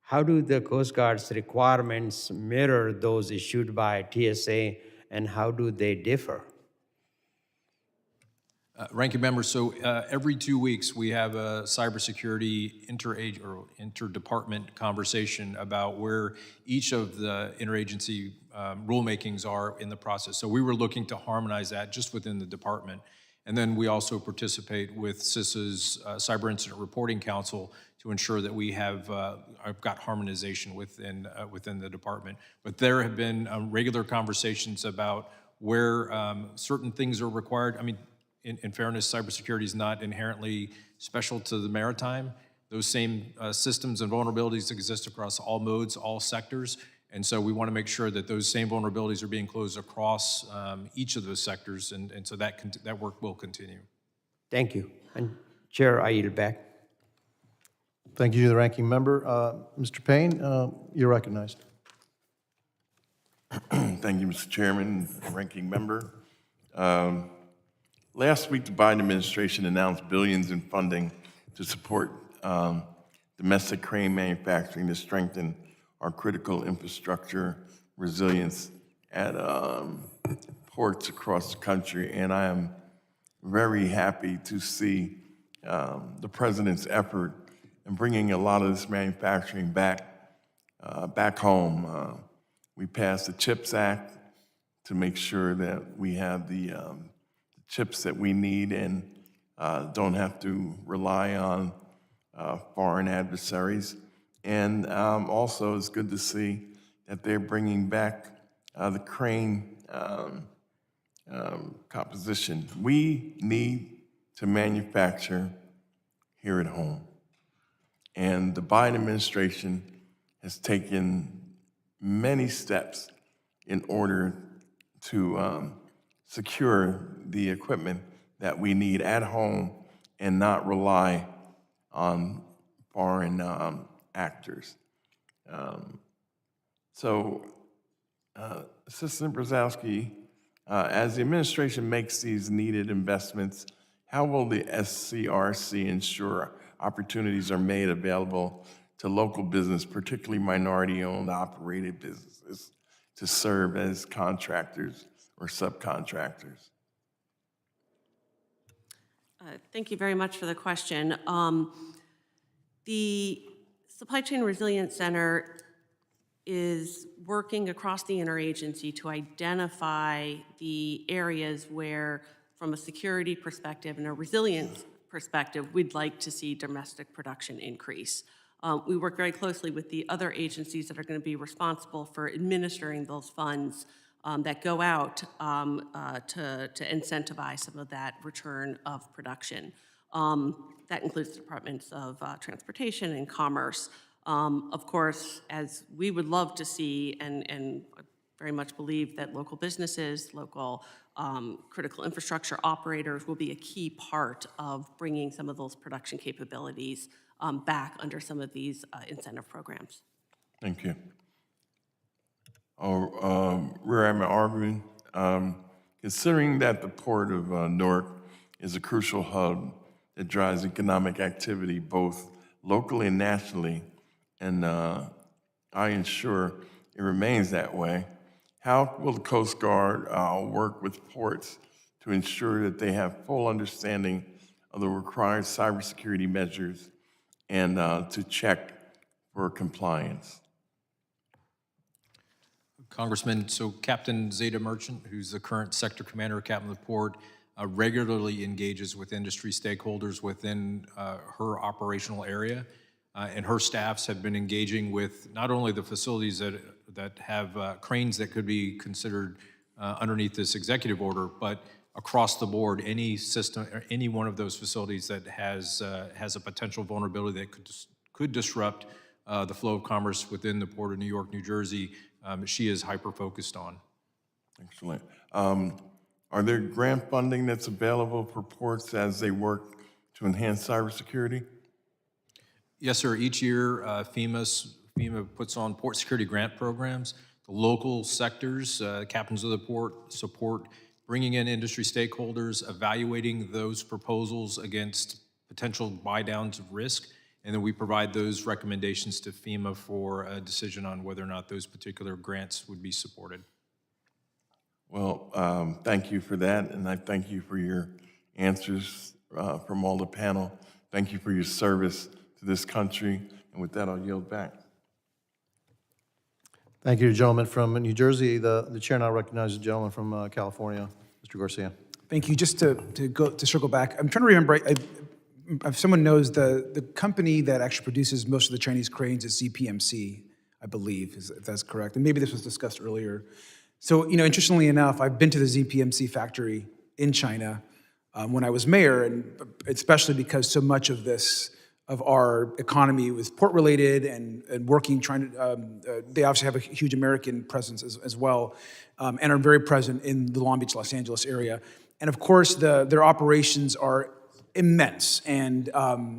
Speaker 2: How do the Coast Guard's requirements mirror those issued by TSA, and how do they differ?
Speaker 4: Ranking Member, so every 2 weeks we have a cybersecurity interdepartment conversation about where each of the interagency rulemakings are in the process. So we were looking to harmonize that just within the department. And then we also participate with CISA's Cyber Incident Reporting Council to ensure that we have got harmonization within the department. But there have been regular conversations about where certain things are required. I mean, in fairness, cybersecurity is not inherently special to the maritime. Those same systems and vulnerabilities exist across all modes, all sectors. And so we want to make sure that those same vulnerabilities are being closed across each of those sectors, and so that work will continue.
Speaker 2: Thank you. And Chair, I yield back.
Speaker 1: Thank you to the ranking member. Mr. Payne, you're recognized.
Speaker 8: Thank you, Mr. Chairman, ranking member. Last week, the Biden administration announced billions in funding to support domestic crane manufacturing to strengthen our critical infrastructure resilience at ports across the country. And I am very happy to see the president's effort in bringing a lot of this manufacturing back home. We passed the CHIPS Act to make sure that we have the chips that we need and don't have to rely on foreign adversaries. And also it's good to see that they're bringing back the crane composition. We need to manufacture here at home. And the Biden administration has taken many steps in order to secure the equipment that we need at home and not rely on foreign actors. Assistant Brzezowski, as the administration makes these needed investments, how will the SCRC ensure opportunities are made available to local business, particularly minority-owned operated businesses, to serve as contractors or subcontractors?
Speaker 6: Thank you very much for the question. The Supply Chain Resilience Center is working across the interagency to identify the areas where, from a security perspective and a resilience perspective, we'd like to see domestic production increase. We work very closely with the other agencies that are going to be responsible for administering those funds that go out to incentivize some of that return of production. That includes departments of transportation and commerce. Of course, as we would love to see and very much believe that local businesses, local critical infrastructure operators will be a key part of bringing some of those production capabilities back under some of these incentive programs.
Speaker 8: Thank you. Rear Admiral Arvin, considering that the Port of Newark is a crucial hub that drives economic activity both locally and nationally, and I ensure it remains that way, how will the Coast Guard work with ports to ensure that they have full understanding of the required cybersecurity measures and to check for compliance?
Speaker 4: Congressman, so Captain Zeta Merchant, who's the current sector commander, captain of the port, regularly engages with industry stakeholders within her operational area. and her staffs have been engaging with not only the facilities that have cranes that could be considered underneath this executive order, but across the board, any system, or any one of those facilities that has a potential vulnerability that could disrupt the flow of commerce within the Port of New York, New Jersey, she is hyper-focused on.
Speaker 8: Excellent. Are there grant funding that's available for ports as they work to enhance cybersecurity?
Speaker 4: Yes, sir. Each year, FEMA puts on port security grant programs. The local sectors, captains of the port, support bringing in industry stakeholders, evaluating those proposals against potential buy-downs of risk, and then we provide those recommendations to FEMA for a decision on whether or not those particular grants would be supported.
Speaker 8: Well, thank you for that, and I thank you for your answers from all the panel. Thank you for your service to this country, and with that, I'll yield back.
Speaker 1: Thank you, gentleman from New Jersey. The chair now recognizes the gentleman from California, Mr. Garcia.
Speaker 13: Thank you. Just to circle back, I'm trying to remember, if someone knows, the company that actually produces most of the Chinese cranes is ZPMC, I believe, if that's correct. And maybe this was discussed earlier. So, interestingly enough, I've been to the ZPMC factory in China when I was mayor, and especially because so much of our economy was port-related and working, they obviously have a huge American presence as well, and are very present in the Long Beach, Los Angeles area. And of course, their operations are immense and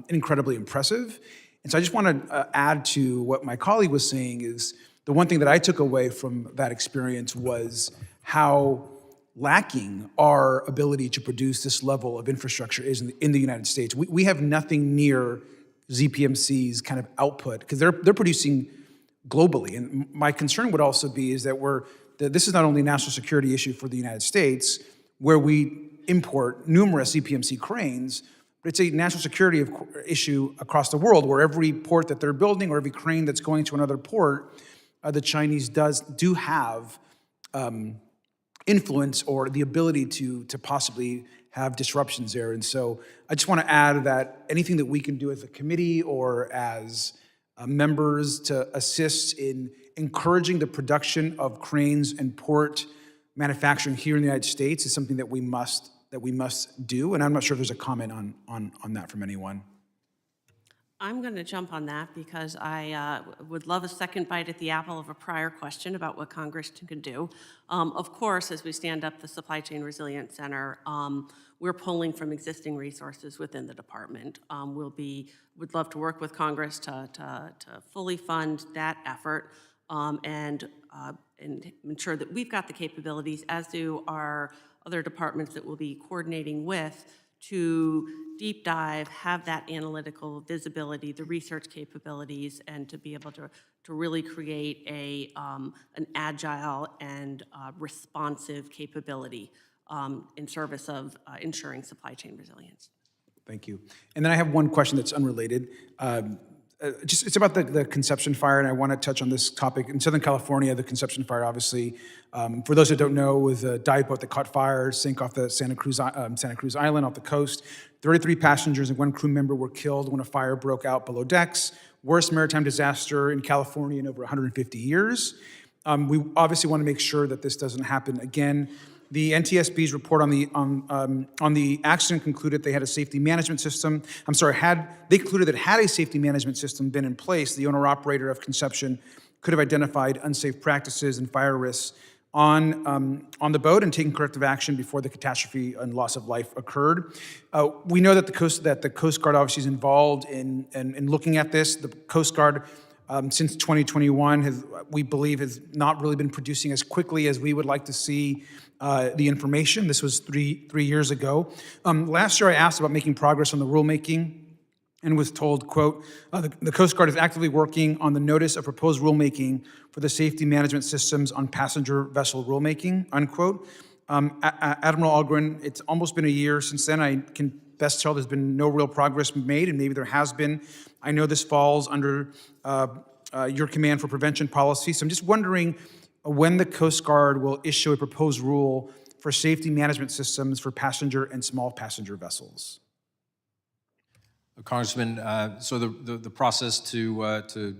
Speaker 13: incredibly impressive. And so I just want to add to what my colleague was saying is the one thing that I took away from that experience was how lacking our ability to produce this level of infrastructure is in the United States. We have nothing near ZPMC's kind of output because they're producing globally. And my concern would also be is that this is not only a national security issue for the United States, where we import numerous ZPMC cranes, but it's a national security issue across the world, where every port that they're building or every crane that's going to another port, the Chinese do have influence or the ability to possibly have disruptions there. And so I just want to add that anything that we can do as a committee or as members to assist in encouraging the production of cranes and port manufacturing here in the United States is something that we must do. And I'm not sure if there's a comment on that from anyone.
Speaker 6: I'm going to jump on that because I would love a second bite at the apple of a prior question about what Congress can do. Of course, as we stand up the Supply Chain Resilience Center, we're pulling from existing resources within the department. Would love to work with Congress to fully fund that effort and ensure that we've got the capabilities, as do our other departments that we'll be coordinating with, to deep dive, have that analytical visibility, the research capabilities, and to be able to really create an agile and responsive capability in service of ensuring supply chain resilience.
Speaker 13: Thank you. And then I have one question that's unrelated. It's about the Conception fire, and I want to touch on this topic. In Southern California, the Conception fire, obviously, for those that don't know, was a dive boat that caught fire, sank off the Santa Cruz Island off the coast. 33 passengers and 1 crew member were killed when a fire broke out below decks. Worst maritime disaster in California in over 150 years. We obviously want to make sure that this doesn't happen again. The NTSB's report on the accident concluded they had a safety management system. They concluded that had a safety management system been in place, the owner-operator of Conception could have identified unsafe practices and fire risks on the boat and taken corrective action before the catastrophe and loss of life occurred. We know that the Coast Guard obviously is involved in looking at this. The Coast Guard, since 2021, we believe has not really been producing as quickly as we would like to see the information. This was three years ago. Last year, I asked about making progress on the rulemaking and was told, quote, the Coast Guard is actively working on the notice of proposed rulemaking for the safety management systems on passenger vessel rulemaking, unquote. Admiral Algren, it's almost been a year since then. I can best tell there's been no real progress made, and maybe there has been. I know this falls under your command for prevention policy, so I'm just wondering when the Coast Guard will issue a proposed rule for safety management systems for passenger and small passenger vessels.
Speaker 4: Congressman, so the process to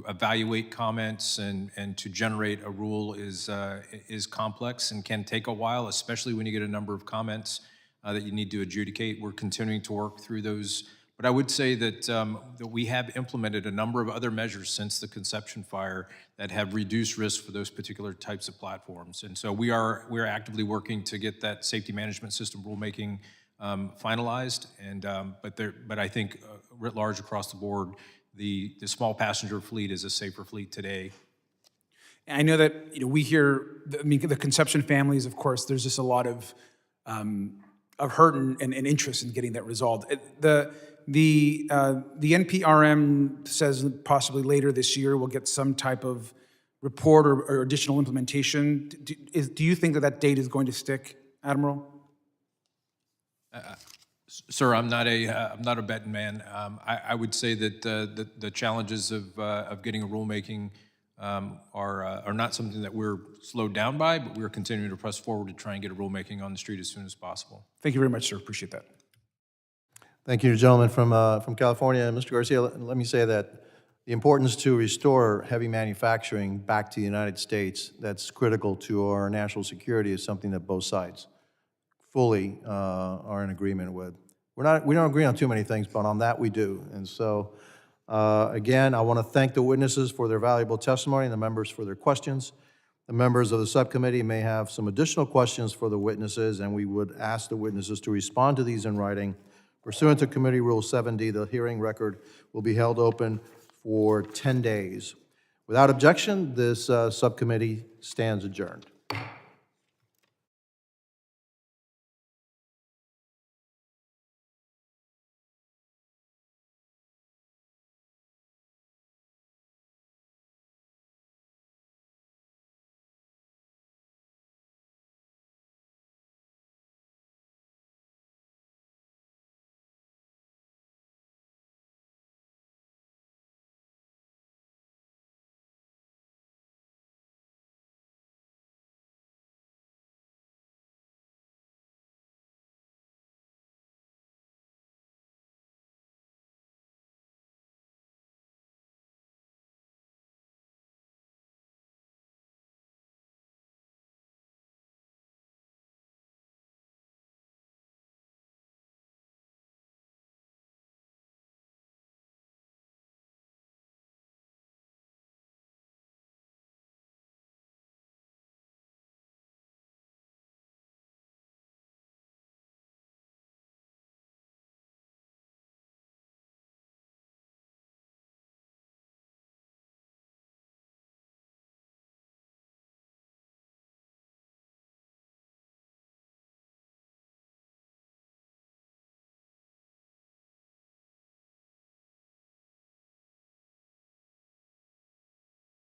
Speaker 4: evaluate comments and to generate a rule is complex and can take a while, especially when you get a number of comments that you need to adjudicate. We're continuing to work through those. But I would say that, that we have implemented a number of other measures since the conception fire that have reduced risk for those particular types of platforms. And so we are actively working to get that safety management system rulemaking finalized. And but I think writ large across the board, the small passenger fleet is a safer fleet today.
Speaker 13: I know that we hear, I mean, the conception families, of course, there's just a lot of hurt and interest in getting that resolved. The NPRM says possibly later this year we'll get some type of report or additional implementation. Do you think that date is going to stick, Admiral?
Speaker 4: Sir, I'm not a betting man. I would say that the challenges of getting a rulemaking are not something that we're slowed down by, but we're continuing to press forward to try and get a rulemaking on the street as soon as possible.
Speaker 13: Thank you very much, sir. Appreciate that.
Speaker 1: Thank you, gentlemen from California. Mr. Garcia, let me say that the importance to restore heavy manufacturing back to the United States, that's critical to our national security, is something that both sides fully are in agreement with. We don't agree on too many things, but on that we do. And so, again, I want to thank the witnesses for their valuable testimony and the members for their questions. The members of the subcommittee may have some additional questions for the witnesses, and we would ask the witnesses to respond to these in writing. Pursuant to Committee Rule 7D, the hearing record will be held open for 10 days. Without objection, this subcommittee stands adjourned.